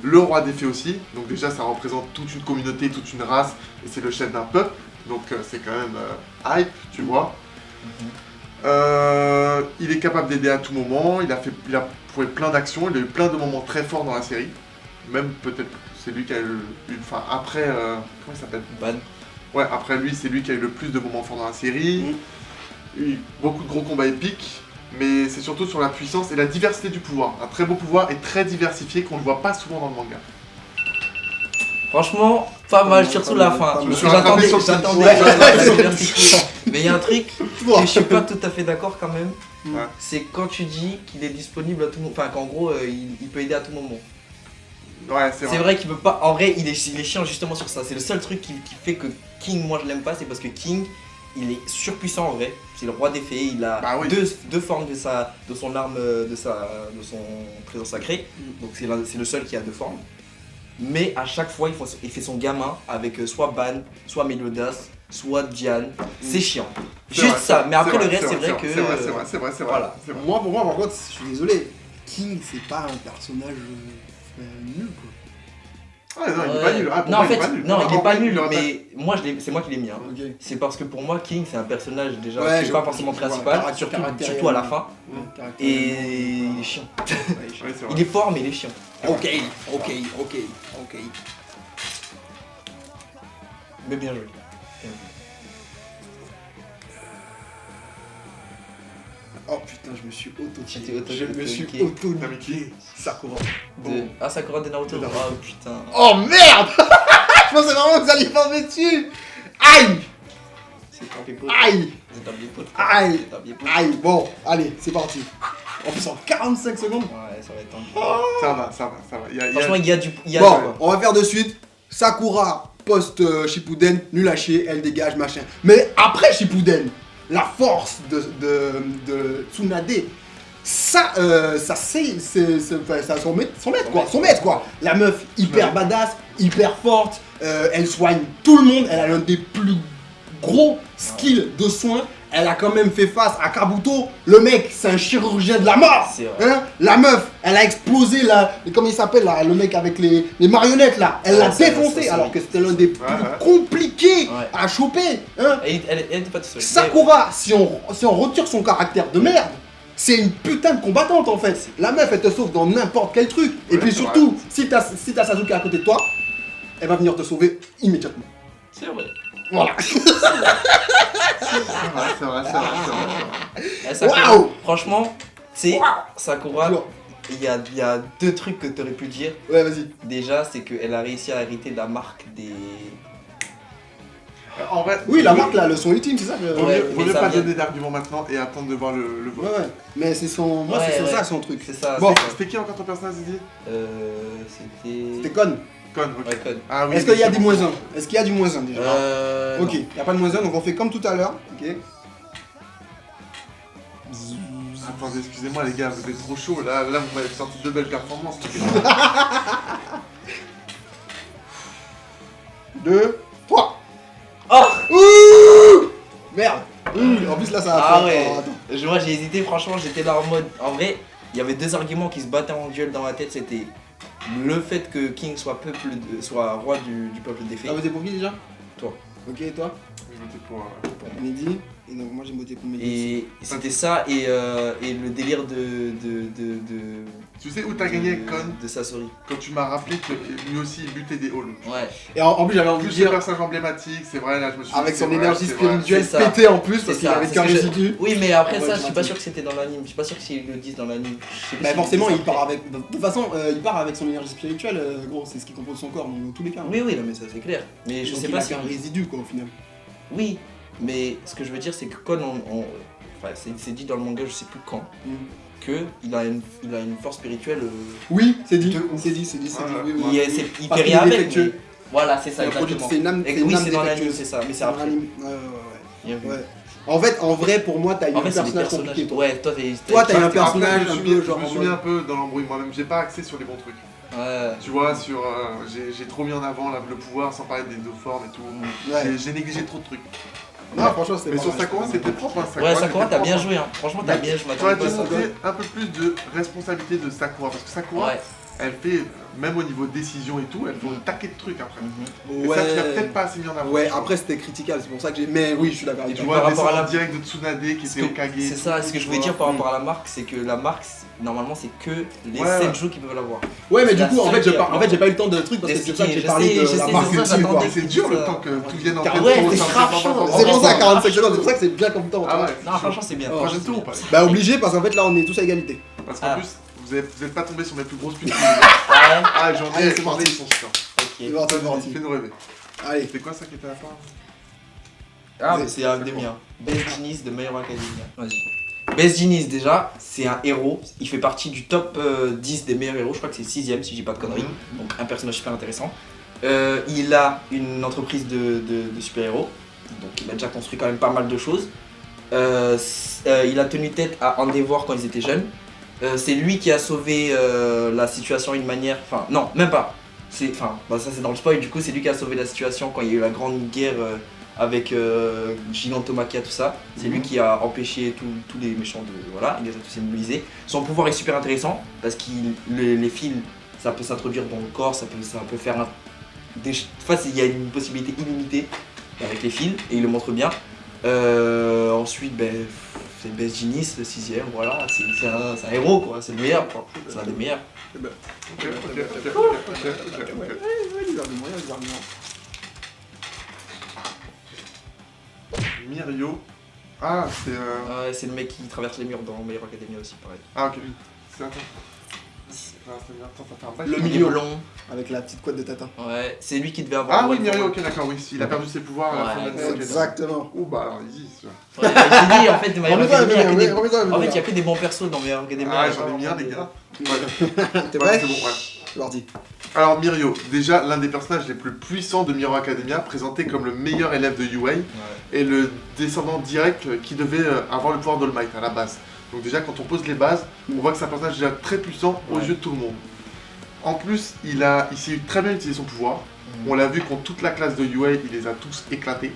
Le roi des fées aussi, donc déjà ça représente toute une communauté, toute une race, et c'est le chef d'un peuple, donc c'est quand même hype, tu vois. Il est capable d'aider à tout moment, il a prouvé plein d'actions, il a eu plein de moments très forts dans la série. Même peut-être c'est lui qui a eu enfin après comment il s'appelle? Ban. Ouais, après lui, c'est lui qui a eu le plus de moments forts dans la série. Eu beaucoup de gros combats épiques, mais c'est surtout sur la puissance et la diversité du pouvoir. Un très beau pouvoir et très diversifié qu'on ne voit pas souvent dans le manga. Franchement, pas mal, mal, surtout pas la mal, fin. pas Parce mal. que Je me suis rattrapé sur le j'attendais Ouais. j'attendais bien ce coup. Mais il y a un truc que Bon. je suis pas tout à fait d'accord quand même. Ouais. C'est quand tu dis qu'il est disponible à tout moment. Enfin, qu'en gros, il peut aider à tout moment. Ouais, c'est C'est vrai. vrai qu'il peut pas. En vrai, il est chiant justement sur ça. C'est le seul truc qui fait que King, moi je l'aime pas, c'est parce que King, il est surpuissant en vrai. C'est le roi des fées. Il a Bah oui. deux formes de son arme, de son trésor sacré. Donc c'est le seul qui a deux formes. Mais à chaque fois, il fait son gamin avec soit Ban, soit Meliodas, soit Diane. C'est chiant. C'est Juste vrai, ça. Mais après vrai, le reste, c'est vrai que. C'est vrai. Voilà. C'est vrai. Moi, pour moi, par contre, je suis désolé. King, c'est pas un personnage nul, quoi. Ah non, il est pas nul. Ah, pour non, moi, en fait, il est pas nul. non, il est pas nul, aurait mais moi, c'est moi qui l'ai mis. Hein. Ok. C'est parce que pour moi, King, c'est un personnage déjà Ouais, qui est je- pas forcément je vois, principal, caractère- surtout à la fin. Ouais, Et il est chiant. Ouais, c'est vrai. Il est fort, mais il est chiant. Ok. Mais bien joué. Oh putain, je me suis Tu auto-tué. t'es auto- Je me suis ok. T'as mis qui? auto-tué. Sakura. Ah, Sakura de Naruto. De Naruto. Oh putain. Oh merde. Je pensais vraiment que vous alliez pas me dessus. Aïe. C'est un pipote. Aïe. C'est un pipote. Aïe. C'est un pipote. Aïe. Bon, allez, c'est parti. En plus, en 45 secondes. Ouais, ça va être tendu. Ça va. Franchement, il y a du. Il y a Bon, quoi. on va faire de suite. Sakura post Shippuden, nul à chier, elle dégage, machin. Mais après Shippuden, la force de Tsunade, ça c'est son maître quoi, son maître quoi. La meuf hyper badass, hyper forte, elle soigne tout le monde, elle a l'un des plus gros skills de soins. Elle a quand même fait face à Kabuto. Le mec, c'est un chirurgien de la mort. C'est vrai. Hein, la meuf, elle a explosé comment il s'appelle là, le mec avec les marionnettes là. Elle l'a ça, défoncé ça, alors que c'était l'un des plus ouais. compliqués Ouais. à choper. Hein. Elle était pas toute seule. Sakura, si on retire son caractère de merde, c'est une putain de combattante en fait. La meuf, elle te sauve dans n'importe quel truc. Et Ouais, puis c'est surtout, si t'as Sasuke à côté de toi, elle va venir te sauver immédiatement. C'est vrai. Voilà. C'est vrai. Eh, Sakura, Waouh. franchement, tu sais, Waouh. Sakura, Genre. il y a deux trucs que tu aurais pu dire. Ouais, vas-y. Déjà, c'est qu'elle a réussi à hériter de la marque des. En vrai, Oui, la marque là, le son ultime, c'est ça que... Vaut Ouais, mieux, mais vaut mieux ça pas vient- donner d'arguments maintenant et attendre de voir le vote. Ouais. Mais c'est son. Moi, Ouais, c'est ouais. ça son truc. C'est ça. Bon. c'est ça. C'était qui encore ton personnage, Zizi? C'était. C'était con. Con, ok. Ouais, Con. Ah oui. Est-ce qu'il y a c'est du bon. moins 1? Est-ce qu'il y a du moins 1 déjà? Ok, non. il n'y a pas de moins 1, donc on fait comme tout à l'heure. Ok. Attendez, excusez-moi les gars, vous êtes trop chaud. Là vous m'avez sorti deux belles performances. 2, 3. Oh. Ouh. Merde. Ouh. En plus là, ça va Ah faire. ouais. Oh, attends. Moi, j'ai hésité, franchement, j'étais là en mode. En vrai, il y avait deux arguments qui se battaient en duel dans ma tête. C'était le fait que King soit roi du peuple des fées. T'as voté pour qui déjà? Toi. Ok, et toi? je votais pour. Mehdi. Et donc moi j'ai voté pour Mehdi. Et c'était ça et le délire de Tu sais où t'as gagné Con? de Sasori. Quand tu m'as rappelé que lui aussi il butait des halls. Ouais. Et en plus j'avais envie de Plus le dire, personnage emblématique, c'est vrai, là je me suis dit, avec c'est son vrai, énergie c'est vrai. spirituelle c'est ça. pétée en plus, parce C'est qu'il ça, avait c'est qu'un ce que résidu. Oui, mais après Ouais, ça, je je suis m'en pas dis. sûr que c'était dans l'anime. Je suis pas sûr qu'ils le disent dans l'anime. Je sais plus Bah s'ils forcément le il disent part après. avec. De toute façon il part avec son énergie spirituelle, gros, c'est ce qui compose son corps, donc dans tous les cas. Oui, oui, non, mais ça c'est clair. Mais je Donc, sais il pas a si. qu'un résidu quoi au final. Oui, mais ce que je veux dire, c'est que Kon, enfin, c'est dit dans le manga, je sais plus quand, Mm. que il a une force spirituelle. Oui, c'est dit, De ouf. c'est dit, oui, oui. Il Parce fait qu'il rien est avec. défectueux. Mais... Voilà, c'est ça, C'est un produit- exactement. c'est une âme, Et c'est une oui, âme c'est dans l'anime, défectueuse. c'est ça, mais c'est Dans après. l'anime, Bien vu. ouais. En fait, en vrai, pour moi, t'as eu En un fait, c'est des personnage personnages. compliqué. Toi, Ouais, toi, Toi, t'as eu un Après, personnage je me un suis mis- peu genre. Je me en suis mis mode- un peu dans l'embrouille moi-même, j'ai pas axé sur les bons trucs. Ouais. Tu vois, sur. J'ai trop mis en avant le pouvoir sans parler des deux formes et tout. Ouais. J'ai négligé trop de trucs. Non, franchement, c'était Mais pas sur mal, Sakura, c'était c'était propre. Hein, Ouais, Sakura, c'était t'as bien propre. joué, hein. Franchement, t'as bien, je T'aurais m'attendais dû pas à ça. montrer un peu plus de responsabilité de Sakura. Parce que Sakura, Ouais. elle fait, même au niveau décision et tout, elle fait un taquet de trucs après. Mhm. Et Ouais. ça, tu l'as peut-être pas assez mis en avant. Ouais, après c'était critiquable, c'est pour ça que j'ai. Mais oui, je suis d'accord Et avec Tu toi. vois, par le rapport à descendant la- direct de Tsunade qui Ce était que- au Kage. C'est ça, ce que je voulais dire par rapport à la marque, c'est que la marque, normalement, c'est que les Ouais, 7 ouais. jours qui peuvent l'avoir. Ouais, mais C'est du la coup, en seule fait, j'ai qui a- pas, en fait, j'ai pas eu le temps de truc parce que c'est pour ça que j'ai Je parlé sais, de je la sais, marque c'est pour ça, ultime, quoi. j'attendais. C'est dur le ça. temps que tout vienne en Car fait. ouais, trop, c'est ça me grave fait chaud. pas C'est pour ça, Oh, 45 secondes, c'est pour ça que c'est bien comme temps. Ah ouais. Non, franchement, c'est bien. Prochaine tour ou pas? Bah, obligé parce qu'en fait, là, on est tous à égalité. Parce qu'en Ah. plus, vous êtes pas tombé sur mes plus grosses putes. Ah Ah, j'en Allez, ai, c'est parti. ils sont chiants. C'est ouais. Ok. parti, c'est parti. Fais-nous rêver. Allez. C'est quoi ça qui était à la fin? Ah, mais c'est un des miens. Best Genius de My Hero Academia. Vas-y. Best Genius, déjà, c'est un héros. Il fait partie du top 10 des meilleurs héros. Je crois que c'est 6ème si je dis pas de conneries. Donc, un personnage super intéressant. Il a une entreprise de super-héros. Donc, il a déjà construit quand même pas mal de choses. Il a tenu tête à Endeavor quand ils étaient jeunes. C'est lui qui a sauvé la situation d'une manière. Enfin, non, même pas. Enfin, bah, ça c'est dans le spoil, du coup, c'est lui qui a sauvé la situation quand il y a eu la grande guerre avec Gigantomachia, tout ça. C'est lui qui a empêché tous les méchants de. Voilà, il les a tous immobilisés. Son pouvoir est super intéressant parce que les fils, ça peut s'introduire dans le corps, ça peut faire Enfin, il y a une possibilité illimitée avec les fils et il le montre bien. Ensuite, c'est Best Genius, le 6ème, voilà, c'est un héros quoi, c'est le meilleur quoi, c'est un des meilleurs. Ok. Mirio. Ah, c'est. Ouais, c'est le mec qui traverse les murs dans My Hero Academia aussi, pareil. Ah, ok. C'est attends. Attends, ça fait un bail. Le Il est milieu blond. avec la petite couette de tatin. Ouais, c'est lui qui devait avoir. Ah oui, One Mirio, for ok, d'accord, oui. Il a perdu ses pouvoirs à la fin de Ouais, l'année. Exactement. Oh, bah alors, easy, ça. One. Ouais, j'ai dit en fait, My Hero Remets-toi, Academia, il y a que des- remets-toi, en fait, il y a que des bons persos dans My Hero Academia. Ah, j'en ai mis un, les gars. T'es Ouais, prêt? c'est bon, ouais. C'est parti. Alors Mirio, déjà l'un des personnages les plus puissants de My Hero Academia, présenté comme le meilleur élève de UA et le descendant direct qui devait avoir le pouvoir d'All Might à la base. Donc déjà quand on pose les bases, on voit que c'est un personnage déjà très puissant aux yeux de tout le monde. En plus, il sait très bien utiliser son pouvoir. On l'a vu contre toute la classe de UA, il les a tous éclatés.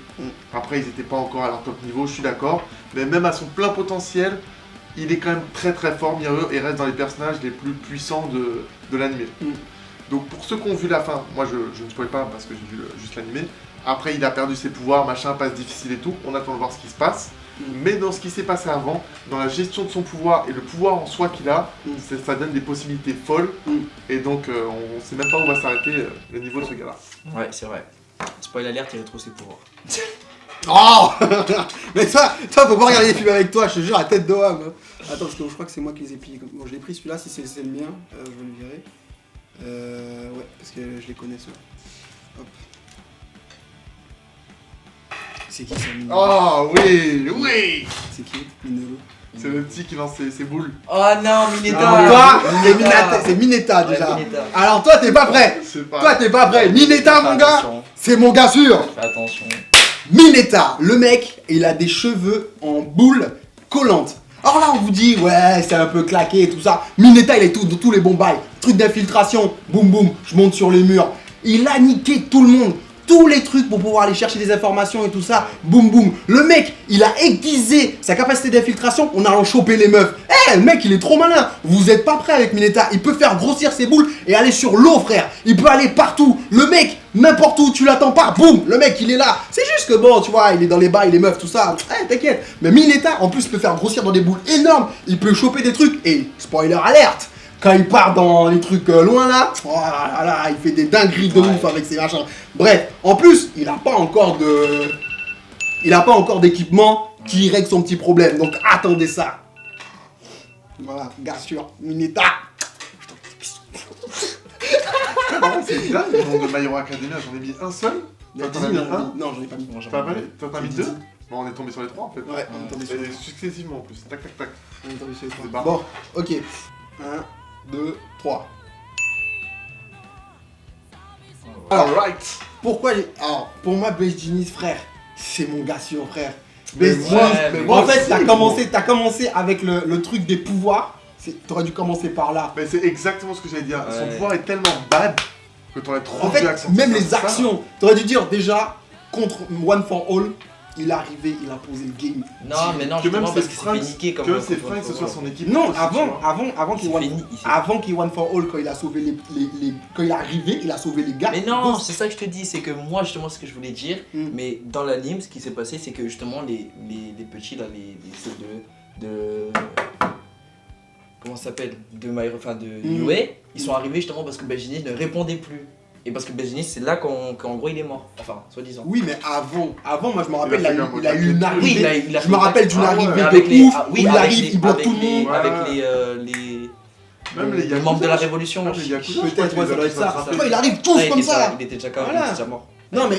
Après, ils n'étaient pas encore à leur top niveau, je suis d'accord. Mais même à son plein potentiel, il est quand même très très fort, Mirio, et reste dans les personnages les plus puissants de l'anime. Donc pour ceux qui ont vu la fin, moi je ne spoil pas parce que j'ai vu juste l'animé. Après il a perdu ses pouvoirs, machin, passe difficile et tout, on attend de voir ce qui se passe. Mais dans ce qui s'est passé avant, dans la gestion de son pouvoir et le pouvoir en soi qu'il a, ça donne des possibilités folles. Et donc on ne sait même pas où va s'arrêter le niveau de ce gars-là. Ouais, c'est vrai. Spoil alert, il retrouve ses pouvoirs. Oh Mais toi, faut pas regarder les films avec toi, je te jure, à tête d'Oham. Attends, parce que je crois que c'est moi qui les ai pliés. Bon, je l'ai pris celui-là, si c'est le mien, je vais le virer. Ouais, parce que je les connais ceux-là. Hop. C'est qui ça, Minoru? Oh oui. C'est qui, Minoru? C'est le petit qui lance ses boules. Oh non, Mineta. Toi, c'est Mineta déjà. Ouais, Mineta. Alors toi, t'es pas prêt. C'est pas... Toi, t'es pas prêt. Mineta, mon gars, Attention, c'est mon gars sûr. fais attention. Mineta, le mec, il a des cheveux en boule collante. Alors là, on vous dit, ouais, c'est un peu claqué et tout ça. Mineta, il est tout, dans tous les bons bails. Truc d'infiltration, boum boum, je monte sur les murs. Il a niqué tout le monde. Tous les trucs pour pouvoir aller chercher des informations et tout ça, boum boum. Le mec, il a aiguisé sa capacité d'infiltration en allant choper les meufs. Le mec, il est trop malin. Vous êtes pas prêt avec Mineta. Il peut faire grossir ses boules et aller sur l'eau, frère. Il peut aller partout. Le mec, n'importe où, tu l'attends pas, boum, le mec, il est là. C'est juste que bon, tu vois, il est dans les bails, les meufs, tout ça. T'inquiète. Mais Mineta, en plus, peut faire grossir dans des boules énormes. Il peut choper des trucs. Et spoiler alerte, quand il part dans les trucs loin là, oh là là, il fait des dingueries de ouf avec ses machins. Bref, en plus, il a pas encore d'équipement qui règle son petit problème. Donc attendez ça. Voilà, gars sûr, Mineta. C'est dingue le nom de My Hero Academia, j'en ai mis un seul. Toi, t'en as mis un? Non, j'en ai pas mis. T'en as mis deux? Bon, on est tombé sur les trois en fait. Ouais, on est tombé sur les Et successivement en plus. Tac, tac, tac. On est tombé sur les trois. C'est barre. Bon, ok. 1, 2, 3. Alright. Pourquoi Alors, pour moi, Best Genius, frère, c'est mon gars sûr, frère. Mais Best moi, Genius, mais en moi fait, aussi, t'as commencé avec le truc des pouvoirs. T'aurais dû commencer par là. Mais c'est exactement ce que j'allais dire. Son Ouais. pouvoir est tellement bad que t'aurais trop En dû fait, accentuer même ça, les c'est ça. actions, t'aurais dû dire déjà, contre One for All, il est arrivé, il a posé le game. Non, mais non, Que même justement, ses parce qu'il s'est fait fringues, niquer comme que ses fringues, ce soit son équipe. Non, aussi, avant, tu vois. avant Il qu'il s'est One, fait ni- il s'est- avant qu'il One for All, quand il a sauvé quand il est arrivé, il a sauvé les gars. Mais non, c'est ça que je te dis, c'est que moi justement ce que je voulais dire, Mm. mais dans l'anime, ce qui s'est passé, c'est que justement les petits là, ceux de comment ça s'appelle, de My Hero, enfin de UA, ils sont arrivés justement parce que Benjinis ne répondait plus. Et parce que Benjinis, c'est là qu'en gros il est mort, enfin, soi-disant. Oui, mais avant, moi je me rappelle, Il a fait il a eu une Oui, arrivée. il a Je me rappelle d'une Ah ouais. arrivée avec de les, ouf, ah, oui, où il avec arrive, les- il bloque avec tout le les- monde. avec Ouais. Même les les Yakuza, membres de la révolution. Même les je- Yakuza, Peut-être, ouais, ça doit être ça. ça. Tu vois, il arrive tous Ouais, comme ça. il était déjà quand Voilà. il était déjà mort. Non, mais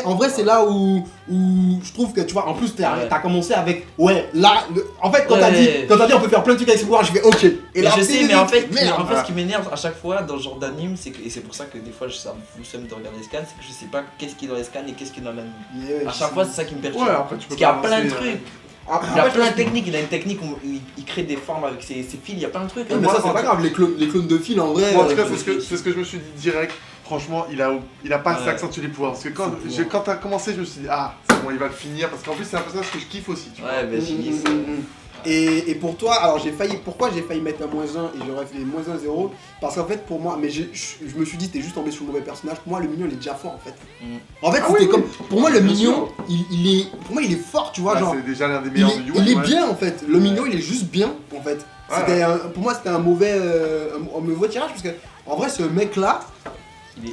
en vrai c'est là où je trouve que tu vois, en plus t'as commencé avec, ouais, là, en fait quand t'as Ouais. dit on peut faire plein de trucs avec ce pouvoir, je fais ok. Et Et là, je sais, mais en fait, merde. ce qui m'énerve à chaque fois dans ce genre d'anime, c'est que, et c'est pour ça que des fois ça me fout de regarder les scans, c'est que je sais pas qu'est-ce qui est dans les scans et qu'est-ce qui est dans l'anime. À chaque fois, c'est ça qui me perturbe. Ouais, après tu peux Parce qu'il y a pas plein de lancer, trucs. Après, Il y a je plein pense de techniques, il a une technique où il crée des formes avec ses fils, il y a plein de trucs. que- mais ça c'est pas grave, les clones de fil en vrai. Moi, en tout cas, je- c'est ce que je me suis dit direct. Franchement, il a pas assez Ouais. accentué les pouvoirs. Parce que quand C'est le quand t'as commencé, je me suis dit, ah, c'est bon, il va le finir. Parce qu'en plus, c'est un personnage que je kiffe aussi. Tu vois. Ouais, ben Genius. Et pour toi, alors pourquoi j'ai failli mettre un -1 et j'aurais fait -1, 0? Parce qu'en fait, pour moi, mais je me suis dit, t'es juste tombé sur le mauvais personnage. Pour moi, le mignon, il est déjà fort en fait. En fait, c'était comme. Pour moi, le mignon, pour moi, il est fort, tu vois. Bah, genre, c'est déjà l'un des meilleurs du il est ouais. bien en fait. Le mignon, il est juste bien en fait. Pour moi, c'était un mauvais tirage parce que, en vrai, ce mec-là.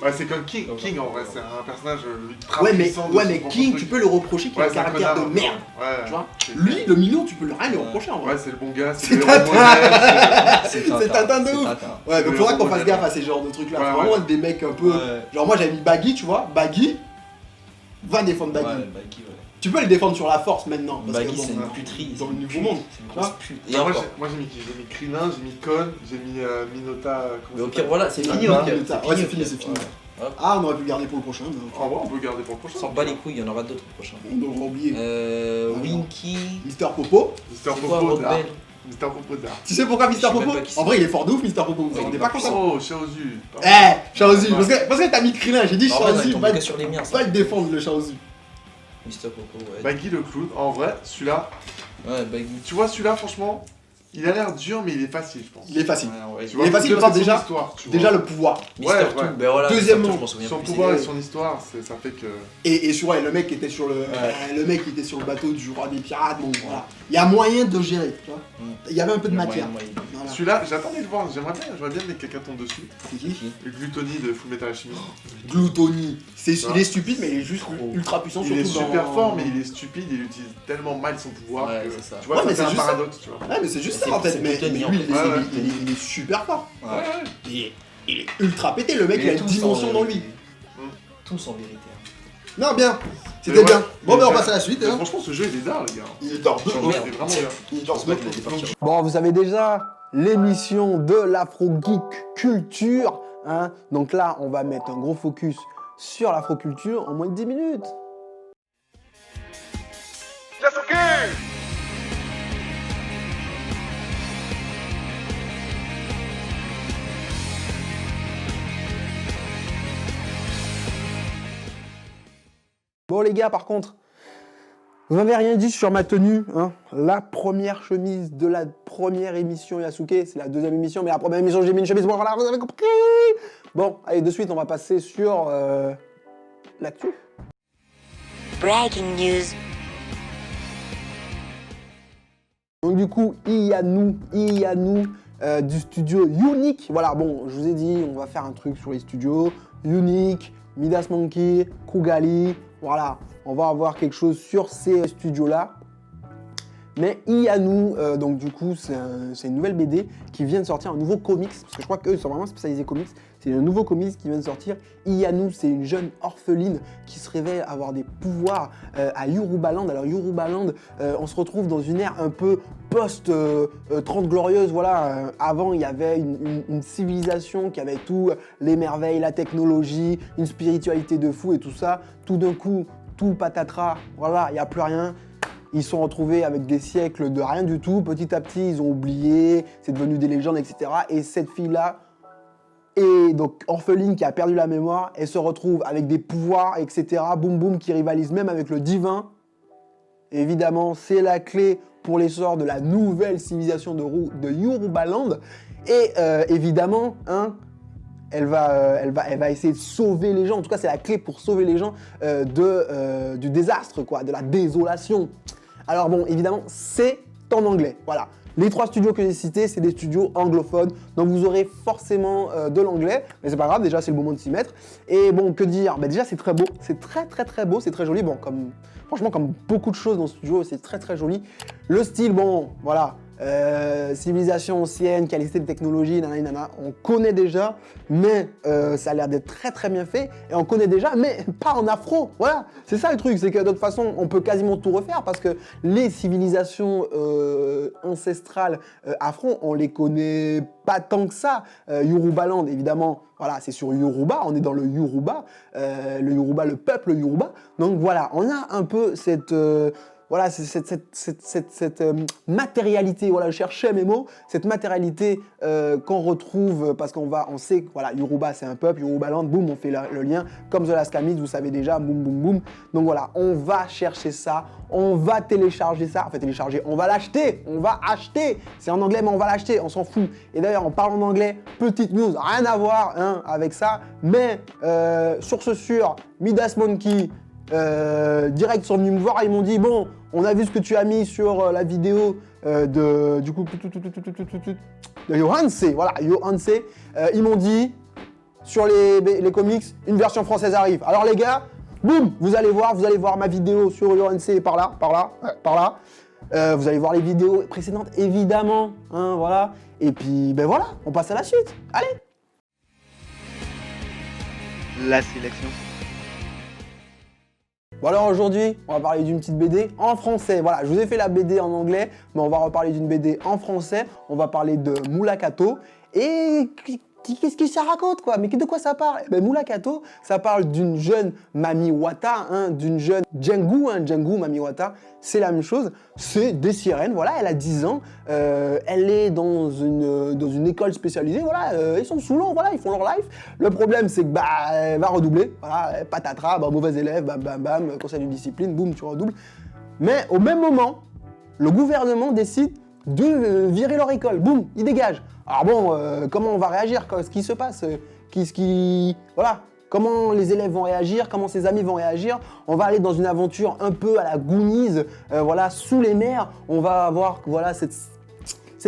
Ouais, c'est comme King. King, en vrai, c'est un personnage ultra Ouais, puissant. mais King, tu peux le reprocher qu'il a un caractère de merde. Ouais. Tu vois. Lui, le mignon, tu peux rien lui reprocher en vrai. Ouais, c'est le bon gars, C'est le Tintin. héros modèle, C'est Tintin de ouf. Ouais, donc faudra qu'on fasse gaffe à ces genres de trucs là. Ouais, Vraiment des mecs un peu. Genre, moi j'avais mis Baggy, tu vois. Baggy, va défendre Baggy. Ouais, Baggy, ouais. Tu peux le défendre sur la force maintenant. Parce Baggy, que, c'est bon, une puterie. dans le nouveau monde. C'est une Tu grosse vois. pute. Et Moi, encore. j'ai mis Krillin, j'ai mis Kon, j'ai mis Minota. Mais au pire, voilà, c'est Ah, fini. non, au pire. ouais, c'est fini, c'est fini. Ah, on aurait pu le garder pour le prochain. Mais... En vrai, on peut le garder pour le prochain. On s'en bat les couilles, il y en aura d'autres prochains. On aura oublié. Winky. Mister Popo. Mister C'est quoi, Popo, Rebelle? Mister Popo d'art. Tu sais pourquoi Mister Je sais même Popo? pas qui En vrai, il est fort de ouf, Mister Popo. Vous vous rendez pas compte? Oh, Chaozu. Chaozu. Parce que t'as mis Krillin, j'ai dit En vrai, Chaozu. il tombe que sur les miens, ça. Va le défendre, le Chaozu. Mister Popo, ouais. Baggy le clown, en vrai, celui-là, Ouais, Baggy. tu vois, celui-là, franchement, il a l'air dur, mais il est facile, je pense. Il est facile. Ouais, Tu vois, Il est facile de parce par que son histoire, tu vois. Déjà le pouvoir. Mister Ouais, Tout, ouais. ben voilà. Deuxièmement, Mister Tout, je m'en souviens Son plus. pouvoir et son histoire, ça fait que. Et sur le mec qui était sur le mec qui était sur le bateau du roi des pirates, bon voilà. Il y a moyen de gérer, tu vois. Il y avait un peu de matière. Voilà. Celui-là, j'attendais de le voir, j'aurais bien que quelqu'un tombe dessus. C'est qui? Le Gluttony de Fullmetal Alchemist. Gluttony. Il Ouais. est stupide, mais il est juste ultra puissant. Il est surtout super dans- fort, mais il est stupide, il utilise tellement mal son pouvoir Ouais, que. c'est ça. Tu vois, Ouais, mais ça c'est fait un juste paradoxe, tu vois. Ouais, mais c'est juste C'est- ça en fait. c'est Mais Gluttony, lui, en fait. il est super fort. Ouais. Il est ultra pété, le mec, il a une dimension dans lui. Tous en vérité. Non, bien. Mais C'était ouais, bien. Bon, mais ben on ça- passe à la suite. mais hein. Franchement, ce jeu, il est d'art, les gars. Il est dans deux. Oh, merde. Il est vraiment bien. Il est dans Je sais pas qu'il a départi. Bon, vous savez déjà l'émission de l'Afro-Geek Culture. Hein. Donc là, on va mettre un gros focus sur l'Afro-Culture en moins de 10 minutes. Bon les gars, par contre, vous m'avez rien dit sur ma tenue, hein. La première chemise de la première émission Yasuke, c'est la deuxième émission, mais la première émission j'ai mis une chemise, bon voilà, vous avez compris. Bon, allez, de suite, on va passer sur l'actu. Bragging news. Donc du coup, il y a nous du studio Unique. Voilà, bon, je vous ai dit, on va faire un truc sur les studios. Unique, Midas Monkey, Kugali, voilà. On va avoir quelque chose sur ces studios-là. Mais Iyanu, donc du coup, c'est une nouvelle BD qui vient de sortir, un nouveau comics, parce que je crois qu'eux, ils sont vraiment spécialisés comics. C'est un nouveau comics qui vient de sortir. Iyanu, c'est une jeune orpheline qui se révèle avoir des pouvoirs à Yorubaland. Alors Yorubaland, on se retrouve dans une ère un peu post-30 glorieuses. Voilà, avant, il y avait une civilisation qui avait tout, les merveilles, la technologie, une spiritualité de fou et tout ça. Tout d'un coup, tout patatras, voilà, il n'y a plus rien. Ils se sont retrouvés avec des siècles de rien du tout. Petit à petit, ils ont oublié, c'est devenu des légendes, etc. Et cette fille-là est donc orpheline qui a perdu la mémoire. Elle se retrouve avec des pouvoirs, etc. Boum boum, qui rivalisent même avec le divin. Et évidemment, c'est la clé pour l'essor de la nouvelle civilisation de Yorubaland. Et évidemment, hein, elle va essayer de sauver les gens. En tout cas, c'est la clé pour sauver les gens du désastre, quoi, de la désolation. Alors bon, évidemment, c'est en anglais. Voilà. Les 3 studios que j'ai cités, c'est des studios anglophones. Donc vous aurez forcément de l'anglais. Mais c'est pas grave, déjà, c'est le moment de s'y mettre. Et bon, que dire? Bah, déjà, c'est très beau. C'est très, très, très beau. C'est très joli. Bon, franchement, comme beaucoup de choses dans ce studio, c'est très, très joli. Le style, bon, voilà. Civilisation ancienne, qualité de technologie, nanana, on connaît déjà, mais ça a l'air d'être très très bien fait, et on connaît déjà, mais pas en afro, voilà, c'est ça le truc, c'est que de toute façon, on peut quasiment tout refaire, parce que les civilisations ancestrales afro, on les connaît pas tant que ça. Yorubaland, évidemment, voilà, c'est sur Yoruba, on est dans le Yoruba, le peuple Yoruba, donc voilà, on a un peu cette... voilà, c'est cette matérialité, voilà, je cherchais mes mots, cette matérialité qu'on retrouve, parce on sait que voilà, Yoruba c'est un peuple, Yoruba Land, boum, on fait le lien, comme The Last Kamid, vous savez déjà, boum, boum, boum. Donc voilà, on va chercher ça, on va télécharger ça, enfin télécharger, on va l'acheter, on va acheter, c'est en anglais mais on va l'acheter, on s'en fout. Et d'ailleurs, en parlant d'anglais, petite news, rien à voir hein, avec ça, mais source sûre, Midas Monkey, direct sont venus me voir, ils m'ont dit bon, on a vu ce que tu as mis sur la vidéo de Yohanse, voilà, Yohanse, ils m'ont dit sur les comics, une version française arrive. Alors les gars, boum, vous allez voir ma vidéo sur Yohanse par là. Vous allez voir les vidéos précédentes, évidemment, hein, voilà. Et puis, ben voilà, on passe à la suite. Allez. La sélection. Bon alors aujourd'hui, on va parler d'une petite BD en français. Voilà, je vous ai fait la BD en anglais, mais on va reparler d'une BD en français. On va parler de Moula Kato. Et qu'est-ce que ça raconte quoi? Mais de quoi ça parle? Ben, Moula Kato, ça parle d'une jeune Mami Wata, hein, d'une jeune Django, Django, Mami Wata, c'est la même chose, c'est des sirènes, voilà, elle a 10 ans, elle est dans une école spécialisée, voilà, ils sont sous l'eau, voilà, ils font leur life. Le problème c'est que bah, elle va redoubler, voilà, patatras, bah, mauvais élève, bam bam bam, conseil de discipline, boum, tu redoubles. Mais au même moment, le gouvernement décide de virer leur école, boum, ils dégagent. Alors bon, comment on va réagir? Qu'est-ce qui se passe? Voilà, comment les élèves vont réagir? Comment ses amis vont réagir? On va aller dans une aventure un peu à la Goonies, voilà, sous les mers. On va avoir, voilà, cette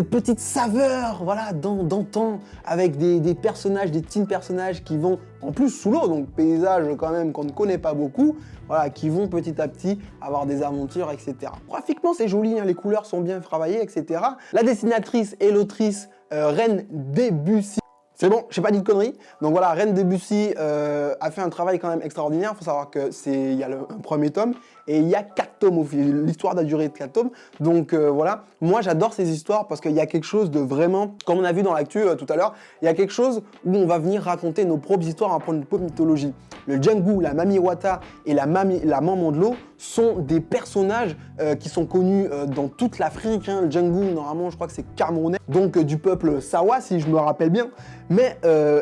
petite saveur, voilà, d'antan, avec des personnages, des teen personnages qui vont, en plus sous l'eau, donc paysage quand même qu'on ne connaît pas beaucoup, voilà, qui vont petit à petit avoir des aventures, etc. Graphiquement, c'est joli, hein, les couleurs sont bien travaillées, etc. La dessinatrice et l'autrice Reine Debussy. C'est bon, j'ai pas dit de conneries. Donc voilà, Reine Debussy a fait un travail quand même extraordinaire. Il faut savoir que il y a un premier tome et il y a 4 tomes au fil. L'histoire a duré 4 tomes. Donc voilà, moi j'adore ces histoires parce qu'il y a quelque chose de vraiment, comme on a vu dans l'actu tout à l'heure, il y a quelque chose où on va venir raconter nos propres histoires, on va prendre une propre mythologie. Le Django, la Mami Wata et la Maman de l'eau sont des personnages qui sont connus dans toute l'Afrique. Hein. Le Django, normalement, je crois que c'est camerounais, donc du peuple Sawa, si je me rappelle bien. Mais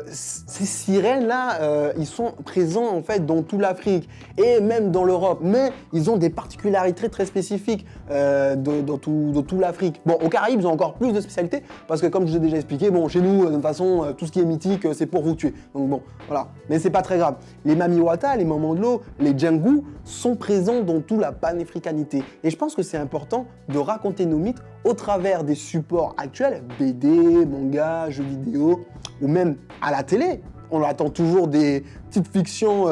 ces sirènes-là, ils sont présents en fait dans toute l'Afrique et même dans l'Europe. Mais ils ont des particularités très spécifiques dans toute l'Afrique. Bon, aux Caraïbes, ils ont encore plus de spécialités parce que comme je vous ai déjà expliqué, bon, chez nous, de toute façon, tout ce qui est mythique, c'est pour vous tuer. Donc bon, voilà. Mais c'est pas très grave. Les Mami Wata, les Mamans de l'eau, les Django sont présents dans toute la panafricanité. Et je pense que c'est important de raconter nos mythes au travers des supports actuels, BD, manga, jeux vidéo, ou même à la télé. On attend toujours des petites fictions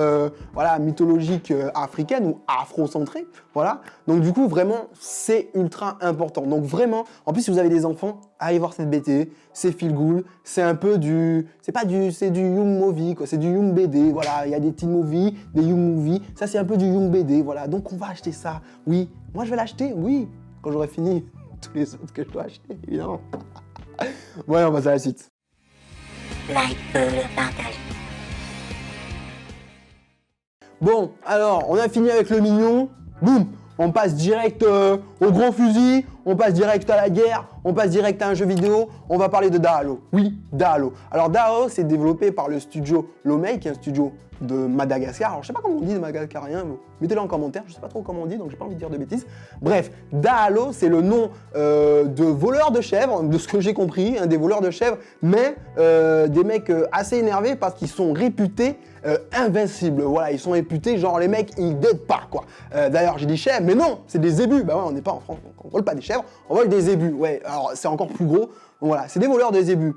voilà, mythologiques africaines ou afro-centrées. Voilà. Donc du coup, vraiment, c'est ultra important. Donc vraiment, en plus, si vous avez des enfants, allez voir cette BD, c'est feel good, c'est un peu c'est du young movie, quoi. C'est du young BD, voilà. Il y a des teen movies, des young movies, ça c'est un peu du young BD, voilà. Donc on va acheter ça, oui. Moi je vais l'acheter, oui, quand j'aurai fini tous les autres que je dois acheter, évidemment. Ouais, on passe à la suite. Like le partage. Bon, alors, on a fini avec le mignon. Boum, on passe direct au gros fusil, on passe direct à la guerre, on passe direct à un jeu vidéo. On va parler de Dahalo. Oui, Dahalo. Alors, Dahalo, c'est développé par le studio Lomei, qui est un studio de Madagascar. Alors, je sais pas comment on dit de madagascarien, mettez-le en commentaire. Je sais pas trop comment on dit, donc j'ai pas envie de dire de bêtises. Bref, Dahalo, c'est le nom de voleurs de chèvres, de ce que j'ai compris, hein, des voleurs de chèvres, mais des mecs assez énervés parce qu'ils sont réputés invincibles. Voilà, ils sont réputés, genre les mecs, ils deadent pas, quoi. D'ailleurs, j'ai dit chèvres, mais non, c'est des zébus. Bah ouais, on n'est pas en France, donc on vole pas des chèvres, on vole des zébus. Ouais, alors c'est encore plus gros. Donc, voilà, c'est des voleurs de zébus.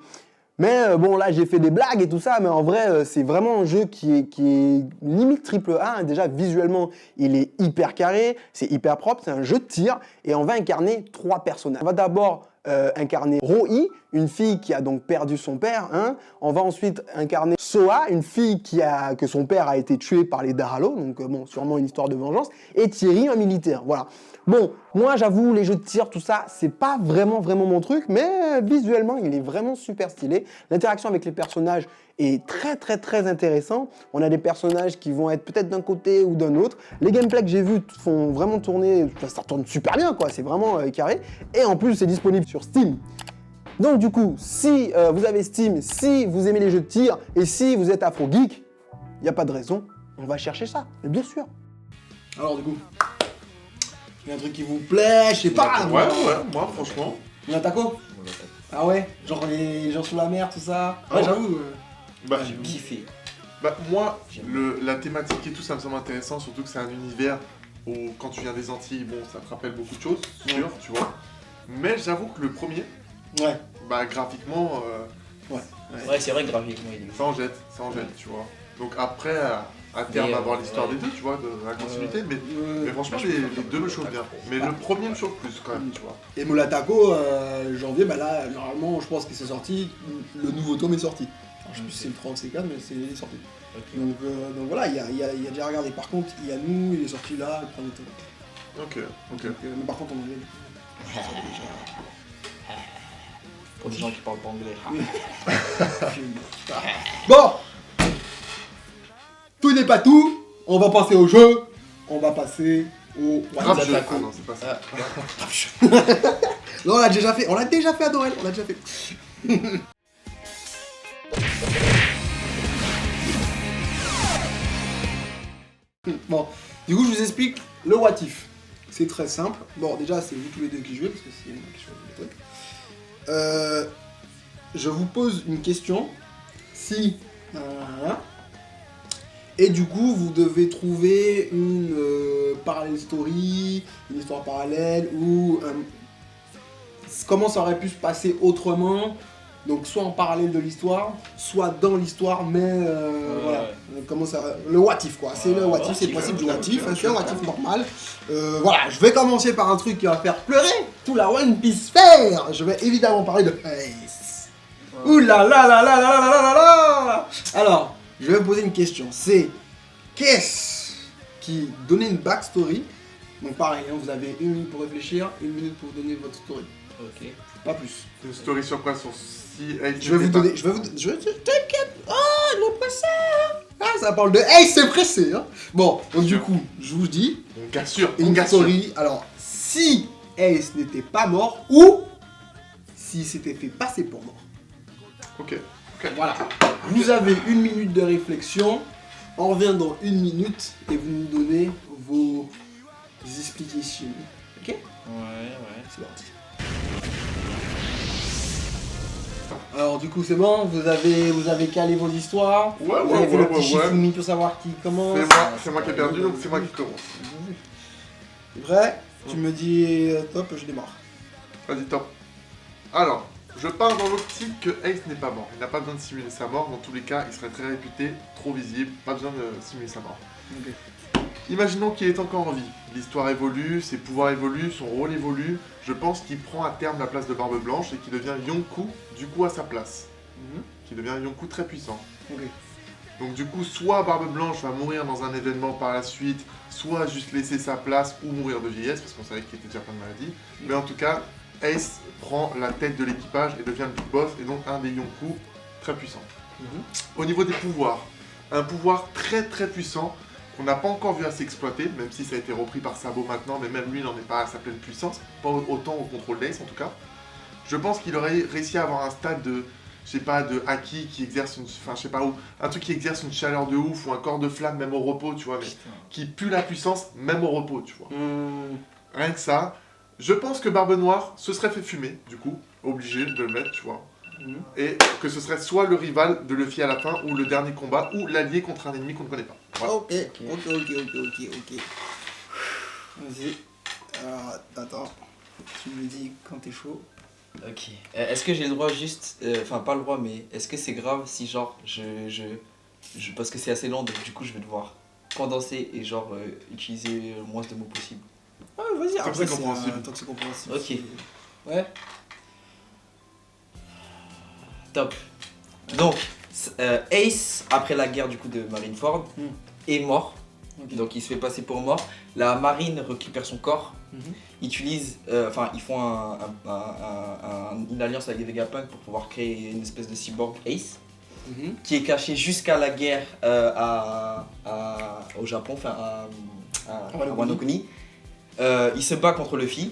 Mais bon, là, j'ai fait des blagues et tout ça, mais en vrai, c'est vraiment un jeu qui est limite triple A. Hein. Déjà, visuellement, il est hyper carré, c'est hyper propre, c'est un jeu de tir, et on va incarner 3 personnages. On va d'abord incarner Rohi, une fille qui a donc perdu son père. Hein. On va ensuite incarner Soa, une fille que son père a été tué par les Dahalo, donc bon, sûrement une histoire de vengeance, et Thierry, un militaire. Voilà. Bon, moi j'avoue, les jeux de tir, tout ça, c'est pas vraiment mon truc, mais visuellement, il est vraiment super stylé. L'interaction avec les personnages est très très très intéressant. On a des personnages qui vont être peut-être d'un côté ou d'un autre. Les gameplays que j'ai vus font vraiment tourner, ça tourne super bien quoi, c'est vraiment carré. Et en plus c'est disponible sur Steam. Donc du coup, si vous avez Steam, si vous aimez les jeux de tir et si vous êtes Afro Geek, il n'y a pas de raison, on va chercher ça, mais bien sûr. Alors du coup, il y a un truc qui vous plaît, je sais pas. Ouais, moi franchement. Il y a un taco. Ah ouais, genre les gens sous la mer, tout ça. Ouais, Ah j'avoue. Bah, J'ai kiffé. bah, moi, la thématique et tout, ça me semble intéressant, surtout que c'est un univers où quand tu viens des Antilles, bon, ça te rappelle beaucoup de choses, sûr, tu vois. Mais j'avoue que le premier, Ouais. bah graphiquement, Ouais, c'est vrai que graphiquement, il est ça en jette, tu vois. Donc après, à terme, Mais, avoir l'histoire ouais. des deux, tu vois, de la continuité, mais franchement, les deux me chauffent bien. Mais le premier me chauffe plus quand même, tu vois. Et Moula Taco, janvier, bah là, normalement, je pense que c'est sorti, le nouveau tome est sorti. Alors, je sais plus si c'est le 3 ou c'est le 4, mais il est sorti. Ok. Donc voilà, il y a déjà regardé. Par contre, il y a nous, il est sorti là, le premier tome. Ok. Donc, mais par contre, on en est. Pour des gens qui parlent pas anglais. Bon, tout n'est pas tout, on va passer au jeu, on va passer au Grave WhatsApp jeu. Taco. Ah non, c'est pas ça. Non, on l'a déjà fait à Noël, on l'a déjà fait. Bon, du coup, je vous explique le what if. C'est très simple. Bon, déjà, c'est vous tous les deux qui jouez, parce que c'est moi qui choisis les trucs. Je vous pose une question. Si... et du coup, vous devez trouver une parallel story, une histoire parallèle, ou comment ça aurait pu se passer autrement. Donc soit en parallèle de l'histoire, soit dans l'histoire, mais voilà. Donc, comment ça, le what if quoi. C'est le what if, c'est le principe du what if, c'est un what if normal. Voilà, je vais commencer par un truc qui va faire pleurer tout la One Piece faire. Je vais évidemment parler de Ace. Ouh là là là là là là là là là. Alors, je vais vous poser une question. C'est qu'est-ce qui donner une backstory. Donc pareil, hein, vous avez 1 minute pour réfléchir, 1 minute pour donner votre story. Ok. Pas plus. Une story sur quoi? Sur si Ace Je vais vous n'était pas- donner. T'inquiète. Oh, le pressé. Ah, ça parle de. Hey, c'est pressé, hein. Bon, donc du Sûr. coup, je vous dis On cassure, on une cassure. story. Alors, si Ace n'était pas mort ou s'il s'était fait passer pour mort. Ok. Voilà. Vous avez 1 minute de réflexion. On revient dans 1 minute et vous nous donnez vos explications. Ok? Ouais. C'est parti. Alors du coup c'est bon, vous avez calé vos histoires. Ouais, Vous avez fait le petit ouais. Shifumi pour savoir qui commence. C'est moi qui ai perdu, donc c'est moi qui commence. Vrai? Tu me dis top, je démarre. Vas-y, top. Alors, je pars dans l'optique que Ace n'est pas mort. Il n'a pas besoin de simuler sa mort. Dans tous les cas, il serait très réputé, trop visible. Pas besoin de simuler sa mort. Imaginons qu'il est encore en vie. L'histoire évolue, ses pouvoirs évoluent, son rôle évolue. Je pense qu'il prend à terme la place de Barbe Blanche et qu'il devient Yonkou, du coup, à sa place. Qui devient Yonkou très puissant. Ok. Donc du coup, soit Barbe Blanche va mourir dans un événement par la suite, soit juste laisser sa place ou mourir de vieillesse, parce qu'on savait qu'il était déjà plein de maladies. Mais en tout cas, Ace prend la tête de l'équipage et devient le big boss, et donc un des Yonkou très puissants. Au niveau des pouvoirs, un pouvoir très très puissant qu'on n'a pas encore vu assez exploiter, même si ça a été repris par Sabo maintenant, mais même lui n'en est pas à sa pleine puissance, pas autant au contrôle d'Ace en tout cas. Je pense qu'il aurait réussi à avoir un stade de, je sais pas, de haki qui exerce une, enfin je sais pas où, un truc qui exerce une chaleur de ouf, ou un corps de flamme même au repos, tu vois, mais qui pue la puissance même au repos, tu vois. Rien que ça. Je pense que Barbe Noire se serait fait fumer, du coup, obligé de le mettre, tu vois. Et que ce serait soit le rival de Luffy à la fin, ou le dernier combat, ou l'allié contre un ennemi qu'on ne connaît pas. Voilà. Ok. Vas-y. Alors, attends. Tu me dis quand t'es chaud. Ok. Est-ce que j'ai le droit juste. Enfin, pas le droit, mais est-ce que c'est grave si, genre, parce que c'est assez long, donc du coup, je vais devoir condenser et, genre, utiliser le moins de mots possible. Ah, vas-y, Tant que après c'est compréhensible. tant que c'est compréhensible. Ok. Ouais. Top. Donc, Ace, après la guerre du coup de Marineford, est mort. Ok. Donc il se fait passer pour mort. La marine récupère son corps. Utilise, enfin ils font une alliance avec les Vegapunk pour pouvoir créer une espèce de cyborg Ace. qui est caché jusqu'à la guerre au Japon, enfin à Wano Kuni. Il se bat contre Luffy.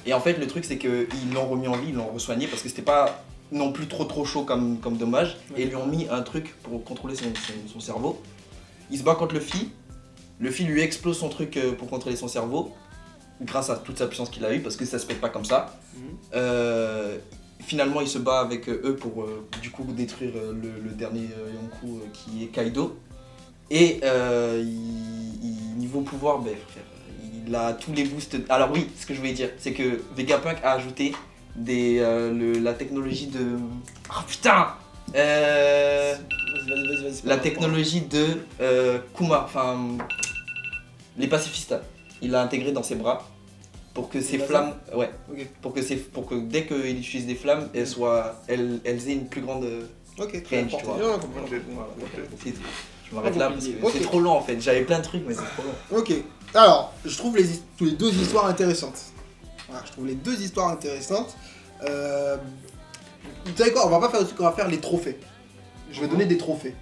Et en fait, le truc, c'est qu'ils l'ont remis en vie, ils l'ont re-soigné parce que c'était pas non plus trop chaud comme dommage. Et ils lui ont mis un truc pour contrôler son cerveau. Il se bat contre Luffy. Luffy lui explose son truc pour contrôler son cerveau. Grâce à toute sa puissance qu'il a eu, parce que ça se pète pas comme ça. Finalement, il se bat avec eux pour du coup détruire le dernier Yonkou qui est Kaido. Et niveau pouvoir, ben, frère, il a tous les boosts. Alors oui, ce que je voulais dire, c'est que Vegapunk a ajouté la technologie de... Oh putain Vas-y. La technologie de Kuma, enfin les pacifistas. Il l'a intégré dans ses bras pour que ses flammes, pour que dès qu'il utilise des flammes, elles aient une plus grande Ok, très range, tu important. vois. Je m'arrête là parce que c'est trop long en fait. J'avais plein de trucs mais c'est trop long. Ok, alors, je trouve les deux histoires intéressantes. Voilà, je trouve les deux histoires intéressantes. Vous savez quoi, on va pas faire le truc, on va faire les trophées. Je vais donner des trophées.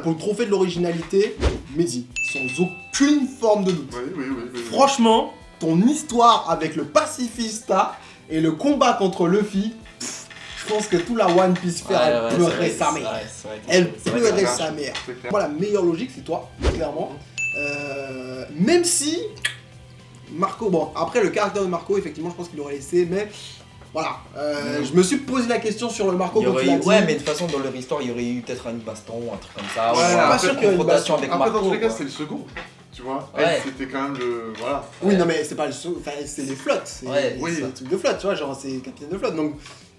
Pour le trophée de l'originalité, Mehdi, sans aucune forme de doute. Oui. Franchement, ton histoire avec le pacifista et le combat contre Luffy, je pense que tout la One Piece Fair, elle pleurait sa mère. Elle pleurait sa mère. Moi, la meilleure logique, c'est toi, clairement. Même si Marco, bon, après le caractère de Marco, effectivement, je pense qu'il aurait laissé, mais voilà. Je me suis posé la question sur le Marco quand tu l'as dit. Ouais, mais de toute façon, dans leur histoire, il y aurait eu peut-être une baston, un truc comme ça. Ouais, je suis pas sûr qu'il y ait une confrontation avec Après, Marco. dans tous les cas, quoi. c'est le second. Tu vois, Ouais. elle, c'était quand même le. Voilà. Oui, non, mais c'est pas le enfin, c'est les flottes. C'est Ouais, c'est un truc de flotte, tu vois, genre c'est capitaine de flotte. Donc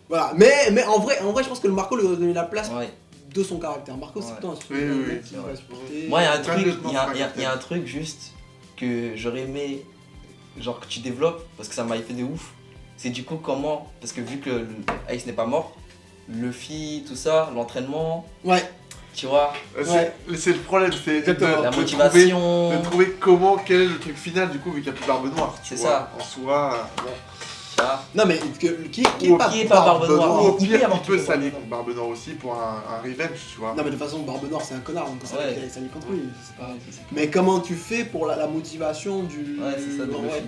voilà. Mais en vrai, je pense que le Marco lui aurait donné la place Ouais. de son caractère. Marco, c'est plutôt un truc Oui, qui va supporter. Moi, il y a un Pas truc, lieutenant, il y a- pas il y a- il y a un capitaine. truc juste que j'aurais aimé, genre que tu développes, parce que ça m'a fait de ouf. C'est du coup comment, parce que vu que Ace n'est pas mort, Luffy, tout ça, l'entraînement, Ouais. tu vois, C'est le problème, c'est Exactement. la de motivation. trouver quel est le truc final du coup vu qu'il n'y a plus Barbe Noire. tu C'est vois. ça. En soi, bon. ça. Non, mais qui Ou est pas qui est pas Barbe Noire. Ou au Il peut y pire, avoir il peut tout s'allier Barbe contre Barbe Noire aussi pour un revenge, tu vois. Non, mais de toute façon, Barbe Noire, c'est un connard, donc ça Ouais. ça lui contre lui. c'est pas- Ouais, c'est ça. Mais comment tu fais pour la motivation du. Ouais, c'est ça, de Ouais. Luffy.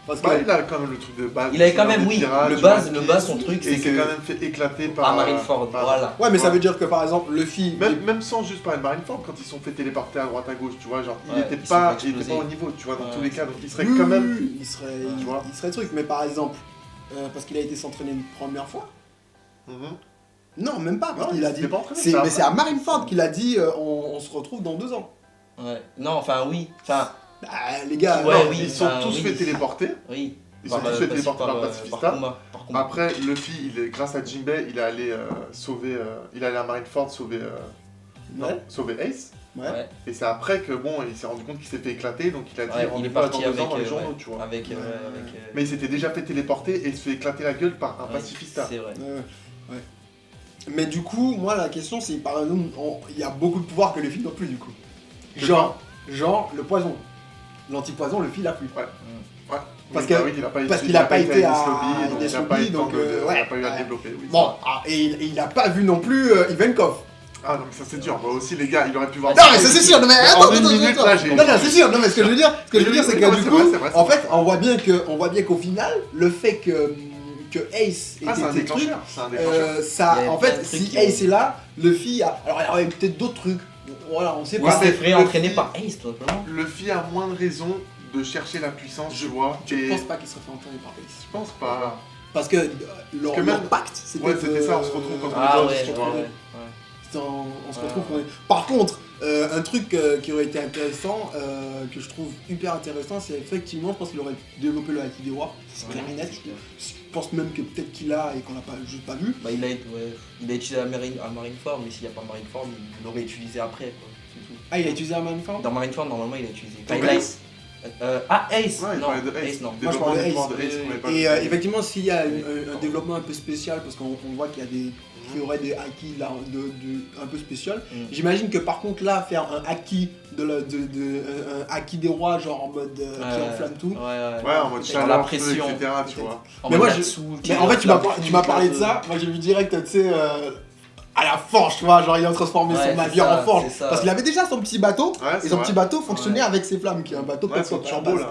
Parce que. Bah, il a quand même le truc de base. Il avait quand c'est même, des oui, pirates, le du base, One son Piece, truc, et c'est il s'est que. quand même fait éclater par. À Marineford, par- voilà. Ouais, mais ça Ouais. veut dire que par exemple, Luffy. Même sans juste parler de Marineford, quand ils sont fait téléporter à droite à gauche, tu vois, genre, Ouais, il ils était sont pas explosés. au niveau, tu vois, dans Ouais, tous les cas, donc il serait Oui, quand même. oui, il serait truc, mais par exemple, parce qu'il a été s'entraîner une première fois. Mhm. Non, même pas, parce Non, qu'il a il dit. s'était pas entraîné, C'est- ça, mais après. c'est à Marineford qu'il a dit on se retrouve dans 2 ans. Ouais. Non, enfin, oui. Enfin, Bah, les gars, Ouais, Non, oui, ils sont bah, tous oui. fait téléporter. oui. Ils sont tous fait téléporter par par Pacifista. Kuma. Par Kuma. Après, Luffy, grâce à Jinbei, il est allé sauver. Il est allé à Marineford sauver. Ouais. Sauver Ace. Ouais. Ouais. Et c'est après que bon, il s'est rendu compte qu'il s'est fait écléter, donc il a dit Ouais, il est rendez-vous parti dans 2 ans avec, dans les ouais, journaux, tu vois. Avec, Ouais. Mais il s'était déjà fait téléporter et il se fait éclater la gueule par un ouais, pacifista. C'est vrai. Ouais. Mais du coup, moi, la question, c'est par exemple, il y a beaucoup de pouvoir que Luffy n'a plus, du coup. Genre le poison. L'antipoison, Luffy l'a plus. Ouais. Parce Oui, que- bah oui, il a pas parce été- qu'il a pas été à Ines Lobby, donc il a pas eu le temps donc, de- il a ouais. pas eu à le développer. Oui, Bon, et il a pas vu non plus Ivankov. Ah non, mais ça c'est dur. Moi aussi, les gars, il aurait pu voir. Non, mais ça c'est sûr, non, mais attends, En une minute, là, j'ai. Non, c'est sûr, non, mais ce que je veux dire, c'est que Oui, du non, coup, c'est vrai, c'est vrai, en c'est fait, on voit bien qu'au final, le fait que Ace Ah, c'est un était truc, déclencheur. C'est un déclencheur. ça, Il y a en plein fait, de trucs si qui Ace est là, Luffy a. Alors, il y aurait peut-être d'autres trucs. Voilà, on sait Il pas. s'est fait Luffy- entraîner par Ace, tout simplement. Luffy a moins de raisons de chercher la puissance, je vois. Je et pense pas qu'il serait fait entraîner par Ace. Je pense pas. Parce que leur que même- leur pacte, c'était. Ouais, c'était ça, on se retrouve quand on Ah est ouais, dans ouais, tu vois. ouais. On se Ouais. retrouve. Par contre, un truc qui aurait été intéressant, que je trouve hyper intéressant, c'est effectivement, je pense qu'il aurait développé le Haki des Rois. C'est clair et net. Je pense même que peut-être qu'il a et qu'on l'a pas, juste pas vu. Bah, il a utilisé à Marineford, mais s'il n'y a pas Marineford, il l'aurait utilisé après. Quoi. C'est tout. Ah, il a utilisé un Marineford. Dans Marineford, normalement, il a utilisé. Donc, il a- Ace. Ace Ouais, il Non, parlait de Ace. Ace, non. Moi, je parlais de Développement Ace. de Ace, qu'on avait pas Et vu. effectivement, s'il y a un développement un peu spécial, parce qu'on voit qu'il y a des. Il y aurait des haki là, un peu spécial. Mm. J'imagine que par contre là, faire un haki un haki des rois, genre en mode qui Ouais. enflamme tout. Ouais, en mode Dans chaleur, la feu, pression. etc. Tu vois. En Mais mode moi, Natsu, qui Mais en fait, tu m'as enflamme parlé de tout, ça, moi j'ai vu direct, tu sais, à la forge, tu vois, genre il a transformé Ouais, son navire en forge. c'est ça. Parce qu'il avait déjà son petit bateau, Ouais, et c'est son vrai. petit bateau fonctionnait avec ses flammes, qui est un bateau Ouais, son sur turbo base. là,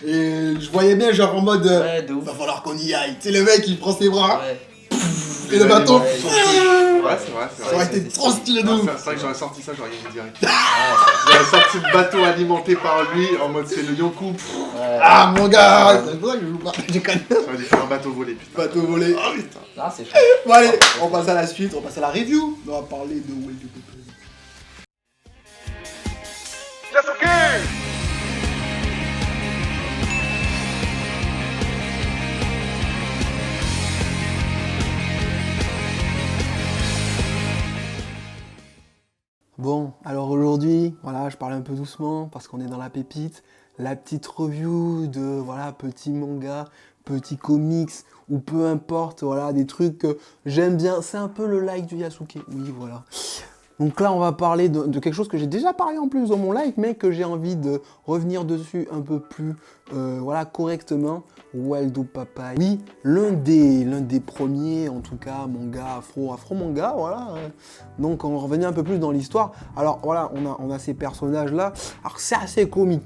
ouais. Et je voyais bien, genre en mode, Ouais, de ouf. va falloir qu'on y aille. Tu sais, le mec il prend ses bras, Ouais. et le bateau, Ouais, Ouais, c'est vrai, c'est ça vrai. aurait été c'est trop stylé de ouf. C'est vrai que j'aurais sorti ça, j'aurais gagné direct. J'aurais sorti le bateau alimenté par lui en mode c'est le Yonkou. Ouais. Ah mon gars, c'est pour ça que je joue pas. J'ai quand même J'aurais dû faire un bateau volé, putain. bateau volé. Oh putain. Non, c'est chaud. Bon allez, on passe à la suite, on passe à la review. On va parler de World of Warcraft. Bon, alors aujourd'hui, voilà, je parle un peu doucement parce qu'on est dans la pépite. La petite review de, voilà, petit manga, petit comics, ou peu importe, voilà, des trucs que j'aime bien. C'est un peu le like du Yasuke, oui, voilà. Donc là, on va parler de quelque chose que j'ai déjà parlé en plus dans mon like, mais que j'ai envie de revenir dessus un peu plus, voilà, correctement. Waldo Papaye. Oui, l'un des premiers, en tout cas, manga afro-manga, voilà. Donc, on revenait un peu plus dans l'histoire. Alors, voilà, on a ces personnages-là. Alors, c'est assez comique.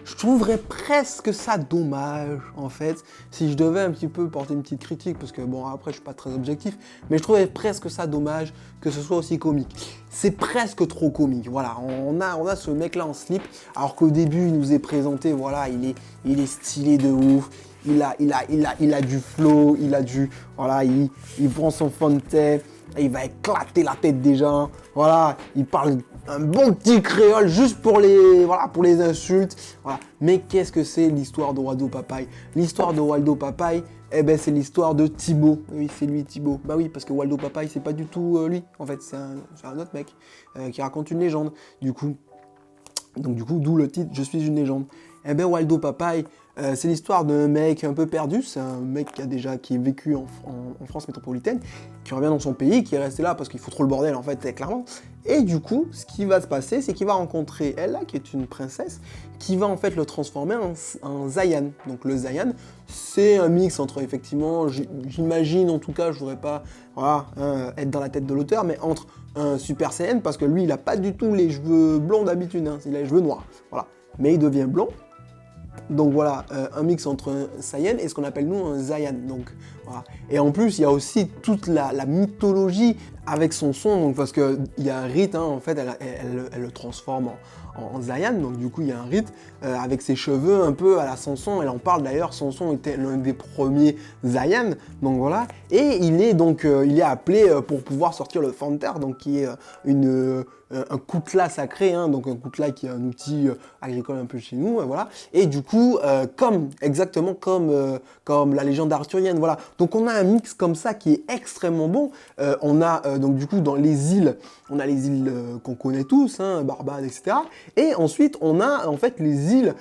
Je trouverais presque ça dommage, en fait, si je devais un petit peu porter une petite critique, parce que, bon, après, je suis pas très objectif, mais je trouverais presque ça dommage que ce soit aussi comique. C'est presque trop comique, voilà. On a ce mec-là en slip, alors qu'au début, il nous est présenté, voilà, il est stylé de ouf, il a du flow, il a du, voilà, il prend son fond de tête, il va éclater la tête des gens, voilà, il parle un bon petit créole juste pour les insultes, voilà. Mais qu'est-ce que c'est l'histoire de Waldo Papaye? L'histoire de Waldo Papaye, eh ben c'est l'histoire de Thibaut. Oui, c'est lui Thibaut. Bah oui, parce que Waldo Papaye, c'est pas du tout lui, en fait, c'est un autre mec qui raconte une légende. Du coup, d'où le titre, Je suis une légende. Eh ben Waldo Papaye, c'est l'histoire d'un mec un peu perdu, c'est un mec qui est vécu en France métropolitaine, qui revient dans son pays, qui est resté là parce qu'il fout trop le bordel en fait, clairement. Et du coup, ce qui va se passer, c'est qu'il va rencontrer Ella, qui est une princesse, qui va en fait le transformer en Zayan. Donc le Zayan, c'est un mix entre, effectivement, j'imagine en tout cas, je voudrais pas être dans la tête de l'auteur, mais entre un Super Saiyan, parce que lui, il a pas du tout les cheveux blonds d'habitude, hein, il a les cheveux noirs, voilà. Mais il devient blond. Donc voilà, un mix entre un Saiyan et ce qu'on appelle nous un Zayan. Donc voilà. Et en plus, il y a aussi toute la mythologie avec son son, donc parce qu'il y a un rite, hein, en fait, elle le transforme en Zayan, donc du coup il y a un rite avec ses cheveux un peu à la Samson, elle en parle d'ailleurs, Samson était l'un des premiers Zayan, donc voilà, et il est appelé pour pouvoir sortir le Fanter, donc qui est un coutelas sacré, hein, donc un coutelas qui est un outil agricole un peu chez nous, voilà, et du coup, exactement comme la légende arthurienne, voilà, donc on a un mix comme ça qui est extrêmement bon, on a donc du coup dans les îles, on a les îles qu'on connaît tous, hein, Barbade, etc., et ensuite on a en fait les îles,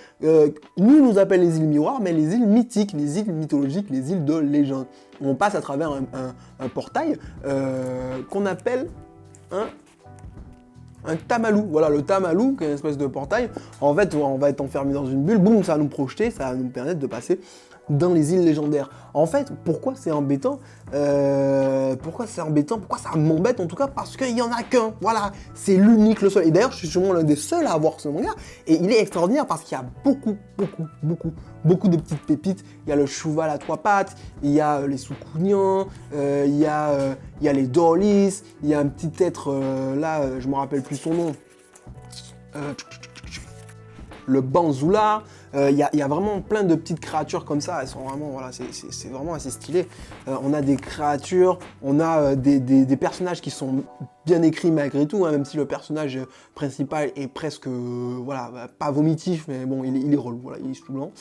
nous appelle les îles miroirs, mais les îles mythiques, les îles mythologiques, les îles de légende. On passe à travers un portail qu'on appelle un tamalou. Voilà, le tamalou, qui est une espèce de portail. En fait, on va être enfermé dans une bulle, boum, ça va nous projeter, ça va nous permettre de passer dans les îles légendaires. En fait, pourquoi c'est embêtant pourquoi ça m'embête en tout cas? Parce qu'il n'y en a qu'un, voilà, c'est l'unique, le seul. Et d'ailleurs, je suis sûrement l'un des seuls à avoir ce manga, et il est extraordinaire parce qu'il y a beaucoup de petites pépites. Il y a le cheval à 3 pattes, il y a les Sukunians, il y a les Dorlis, il y a un petit être, là, je ne me rappelle plus son nom, le Banzula, il y a vraiment plein de petites créatures comme ça, elles sont vraiment, voilà, c'est vraiment assez stylé. On a des créatures, on a des personnages qui sont bien écrits malgré tout, hein, même si le personnage principal est presque, voilà, pas vomitif, mais bon, il est relou, voilà, il est saoulant.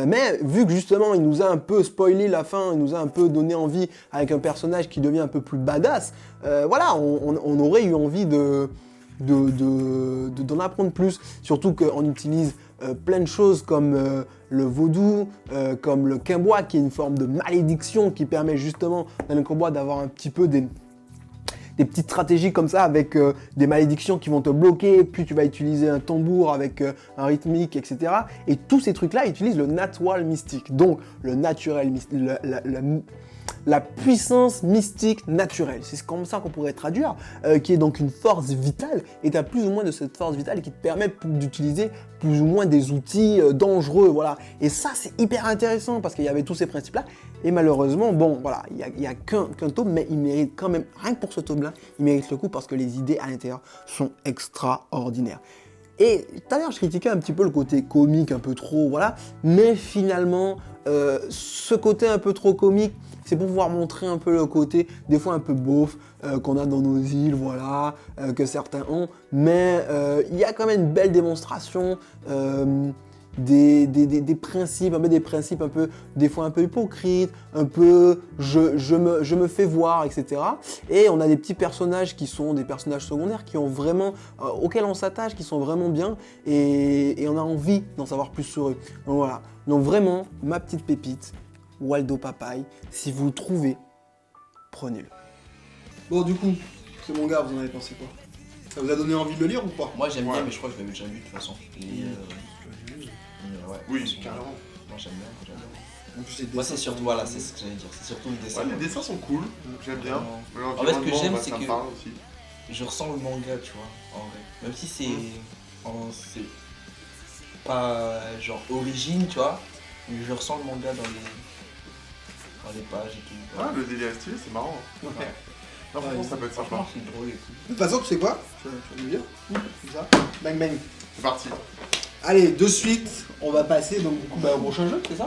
Mais vu que justement, il nous a un peu spoilé la fin, il nous a un peu donné envie avec un personnage qui devient un peu plus badass, voilà, on aurait eu envie d'en apprendre plus, surtout qu'on utilise plein de choses comme le vaudou, comme le quimbois, qui est une forme de malédiction qui permet justement dans le quimbois d'avoir un petit peu des petites stratégies comme ça avec des malédictions qui vont te bloquer, puis tu vas utiliser un tambour avec un rythmique, etc. Et tous ces trucs-là utilisent le natural mystique, donc le naturel mystique, la puissance mystique naturelle. C'est comme ça qu'on pourrait traduire, qui est donc une force vitale, et tu as plus ou moins de cette force vitale qui te permet d'utiliser plus ou moins des outils dangereux, voilà. Et ça, c'est hyper intéressant parce qu'il y avait tous ces principes-là. Et malheureusement, bon, voilà, il n'y a qu'un tome, mais il mérite quand même, rien que pour ce tome-là, il mérite le coup parce que les idées à l'intérieur sont extraordinaires. Et tout à l'heure, je critiquais un petit peu le côté comique, un peu trop, voilà, mais finalement, ce côté un peu trop comique, c'est pour pouvoir montrer un peu le côté, des fois un peu beauf, qu'on a dans nos îles, voilà, que certains ont, mais il y a quand même une belle démonstration des principes, un peu, des fois un peu hypocrites, un peu je me fais voir, etc. Et on a des petits personnages qui sont des personnages secondaires, qui ont vraiment, auxquels on s'attache, qui sont vraiment bien, et on a envie d'en savoir plus sur eux. Donc voilà, donc vraiment, ma petite pépite, Waldo Papaye, si vous le trouvez, prenez-le. Bon, du coup, ce manga, vous en avez pensé quoi? Ça vous a donné envie de le lire ou pas? Moi j'aime bien, mais je crois que je l'avais déjà lu de toute façon. Ouais, Oui, carrément. Moi j'aime bien. En plus, les Moi dessins c'est surtout, sont- voilà, c'est ce que j'allais dire, c'est surtout le dessin. Ouais, les dessins sont cool, j'aime bien. En fait, ce que j'aime, c'est ça me que- parle aussi. Je ressens le manga, tu vois, en vrai. Même si c'est pas genre origine, tu vois, mais je ressens le manga dans les pages et tout. Ah, le délire est stylé, c'est marrant. Ouais. Non, franchement, ça peut être Franchement, sympa. c'est drôle et tout. De toute façon, tu sais quoi? Tu vas me dire. Comme ça. Bang bang. C'est parti. Allez, de suite, on va passer donc du coup au prochain jeu, c'est ça?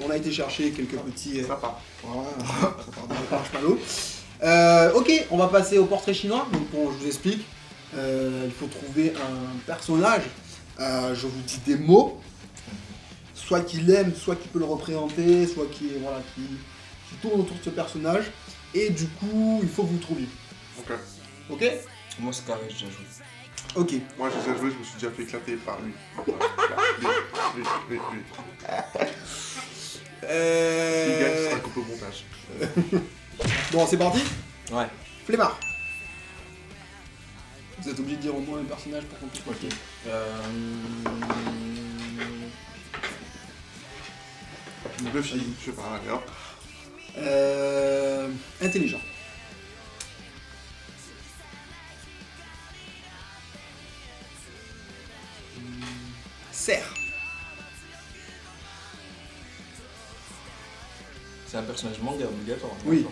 On a été chercher quelques petits. Sympa. Voilà, ça part dans le marshmallow. Ok, on va passer au portrait chinois. Donc, bon, je vous explique. Il faut trouver un personnage. Je vous dis des mots. Soit qu'il aime, soit qu'il peut le représenter, soit qui tourne autour de ce personnage. Et du coup, il faut que vous le trouviez. Ok. Ok? Moi c'est carré, j'ai déjà joué. Ok. Moi, j'ai déjà joué, je me suis déjà fait éclater par lui. Lui. Il gagne, ce sera coupé au montage. Bon, c'est parti? Ouais. Flemmard. Vous êtes obligé de dire au moins un personnage pour qu'on puisse marquer. Buffy, je sais pas, allez hop. Intelligent. Serre. C'est un personnage manga obligatoire. hein. Oui.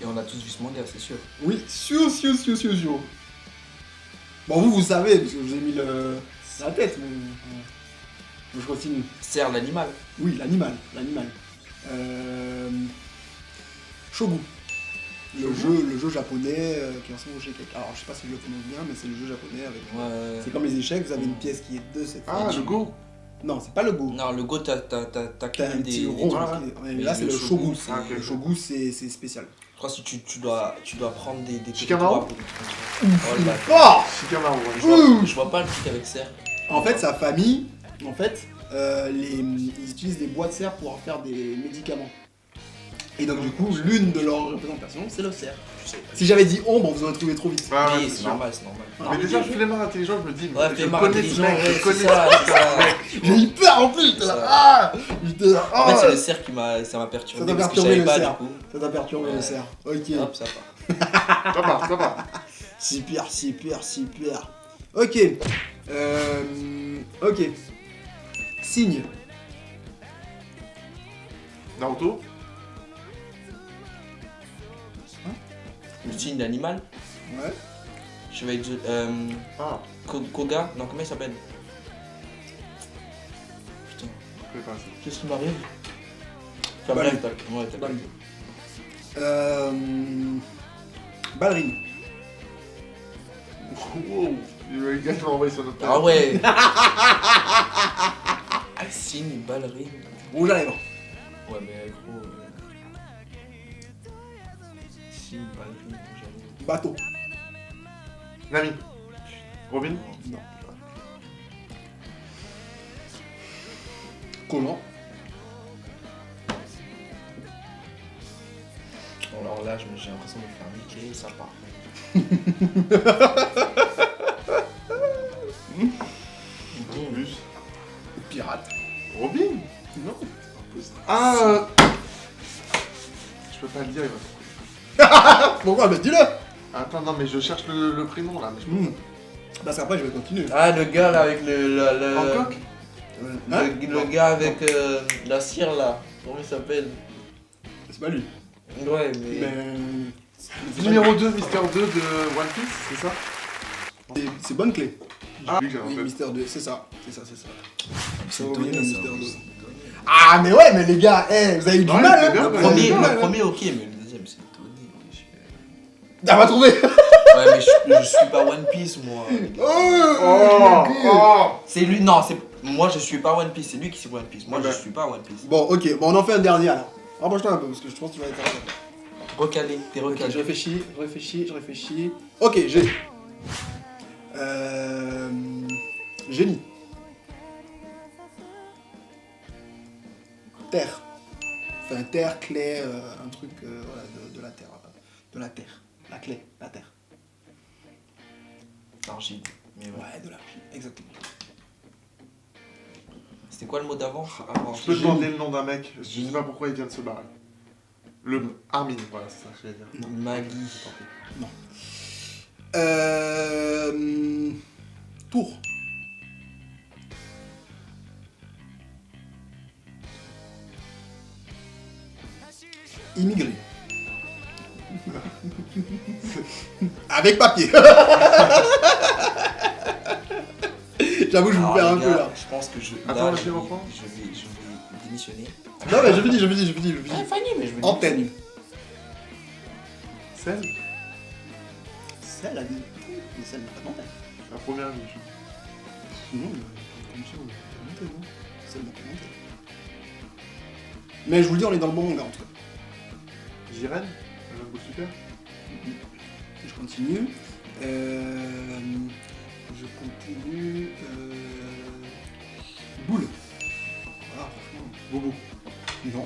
Et on a tous vu ce manga, c'est sûr. Oui, sûr. Bon, vous savez, parce que je vous ai mis la tête, mais je continue. Serre l'animal. Oui, l'animal. Shogun. Le jeu japonais qui ressemble au Shekek. Alors, je sais pas si je le prononce bien, mais c'est le jeu japonais avec. Ouais. C'est comme les échecs, vous avez une pièce qui est de cette Ah, forme. le go. Non, c'est pas le Go. Non, le Go, t'as T'as que un des petit des rond. trucs. Ouais, Mais là, c'est le le Shogun, Shogun. c'est- Ah, ok. Le Shogun, c'est spécial. Je crois que tu dois prendre des Shikamaru. territoires ou des trucs comme ça. Oh, le bâtard. Fort. Shikamaru, Je ouais. vois- Je vois pas le truc avec serre. En fait, sa famille, ils utilisent des bois de serre pour en faire des médicaments. Et donc, du coup, l'une de leurs représentations, c'est le cerf. Si j'avais dit ombre, vous en trouvé trop vite. Ah, ouais, Oui, c'est c'est sûr. normal, c'est normal. Ah, Mais déjà, flemmard intelligent, je me dis, Ouais, je flemmard connais ce intelligent, mec, ouais, je connais c'est ça, c'est ça. J'ai eu peur en plus, j'étais là, ah J'étais là, En fait, ah c'est le cerf qui m'a perturbé. Ça t'a parce que perturbé, je savais le pas cerf. du coup. Ça t'a perturbé le Ouais. cerf. Ok. Hop, ça part. Ça va. Super. Ok. Ok. Signe. Naruto. Le signe d'animal. Ouais. Chevalier de. Ah, Koga. Non, comment il s'appelle? Putain. je connais pas ça. Qu'est-ce qui m'arrive? Enfin Ballerine. bref, t'as Ballerine. Ballerine. Wow, le gars qui m'a envoyé sur notre Ah ouais. Signe, ballerine. Rouge à lèvres. Ouais, mais gros. Signe, ballerine, j'avoue. Bateau. Nami. Robin. Non. Collant. Alors là, j'ai l'impression de me faire niquer, ça part. Ah Je peux pas le dire, il va. Pourquoi? Bah dis-le. Attends, non, mais je cherche le prénom là. Mais je peux Parce qu'après je vais continuer. Ah, le gars là avec le Hancock le gars avec la cire là. Comment il s'appelle? C'est pas lui. Ouais, mais. Mais... Numéro 2, Mister 2 de One Piece, c'est ça? C'est bonne clé. Ah, oui, j'avais Oui, en tête. Mister 2, c'est ça. C'est oui, étonné, Mister ça. 2. Ah mais ouais, mais les gars, vous avez eu du Ouais, mal, c'est hein. bien, Le ouais. premier, Ouais, ouais. le premier, ok, mais le deuxième, c'est étonné. Ah, va trouver. Ouais, mais je suis pas One Piece, moi. Oh, oh. C'est lui, non, c'est. Moi, je suis pas One Piece, c'est lui qui suit One Piece. Moi, Ouais, je bah. suis pas One Piece. Bon, ok, bon, on en fait un dernier alors. Rapproche-toi un peu parce que je pense que tu vas être. Recalé, t'es Ok, recalé. je réfléchis. Ok, j'ai. Génie. Terre. Enfin, terre, clé, un truc voilà, de la terre. De la terre. La clé, la terre. Argile. Mais ouais. Ouais, de l'argile, exactement. C'était quoi le mot d'avant? Je peux te demander le nom d'un mec, je sais pas pourquoi il vient de se barrer. Le Armin, voilà, c'est ça que je voulais dire. Maggie. Tour. Immigré. Avec papier. J'avoue, je vous Alors, perds un les peu gars, là. Je pense que je. Attends, là, je vais reprendre. je vais démissionner. Non, mais je finis. Fanny, mais je vais Antenne. Celle Celle a des. Mais celle n'a pas d'antenne. La première ligne. Non, comme ça, on n'a pas d'antenne, non. Celle n'a pas d'antenne. Mais je vous le dis, on est dans le bon manga en tout cas. Jiren Un beau super Je continue. Boule. Voilà, franchement. Bobo. Non.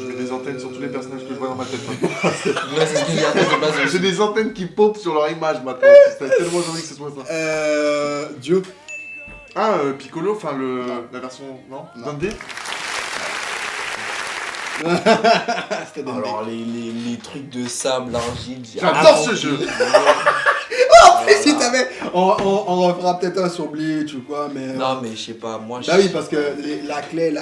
J'ai des antennes sur tous les personnages que je vois dans ma tête maintenant. Ouais, c'est ce que j'ai appris de base. J'ai des antennes qui popent sur leur image maintenant. C'est tellement envie que ce soit ça. Dieu. Ah, Piccolo, enfin la version. Non, Non. Dundee. C'était Dundee. Alors, les trucs de sable, argile, J'adore ce jeu. Si t'avais. On refera peut-être un sur Bleach ou quoi, mais. Non, mais je sais pas, moi je. Bah oui, parce que la clé,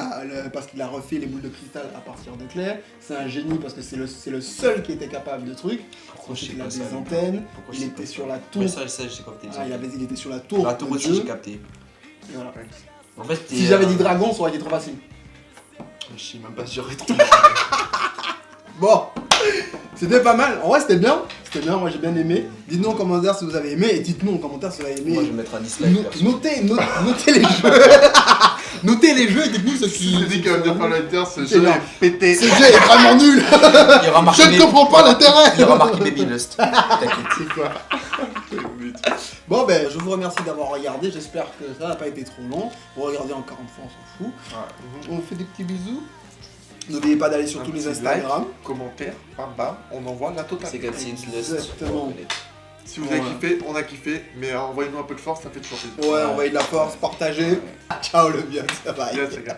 parce qu'il a refait les boules de cristal à partir de clés, c'est un génie parce que c'est le seul qui était capable de trucs. Pourquoi je sais Il a pas des ça? antennes, Pourquoi je il sais était pas sur ça? la tour. Oui, ça, je sais capté. Il était sur la tour. La tour de aussi, Dieu. j'ai capté. Et voilà. En fait, Si j'avais dit dragon, ça aurait été trop facile. Je sais même pas si j'aurais trouvé. Bon, c'était pas mal. En vrai, c'était bien. Moi j'ai bien aimé. Dites-nous en commentaire si vous avez aimé et dites-nous en commentaire si vous avez aimé. Moi, je vais mettre un dislike. perso. Notez les jeux. Notez les jeux et dites-nous ce qui. Tu dis qu'à venir faire l'Inter, ce C'est jeu là. est pété. Ce jeu est vraiment nul. Il y aura marqué Je ne comprends pas l'intérêt. Il y aura marqué Baby Lust. T'inquiète. C'est quoi Bon ben je vous remercie d'avoir regardé, j'espère que ça n'a pas été trop long. Vous regardez en 40 fois, on s'en fout. On vous fait des petits bisous. N'oubliez pas d'aller sur Un tous les petit Instagram. Commentaire, bam bam, on envoie la C'est totale. comme si Lust. Exactement. Si vous avez Ouais. kiffé, on a kiffé, mais envoyez-nous un peu de force, ça fait toujours plaisir. Ouais, envoyez de la force, partagez. Ciao le bien, ça va. Yes, les gars.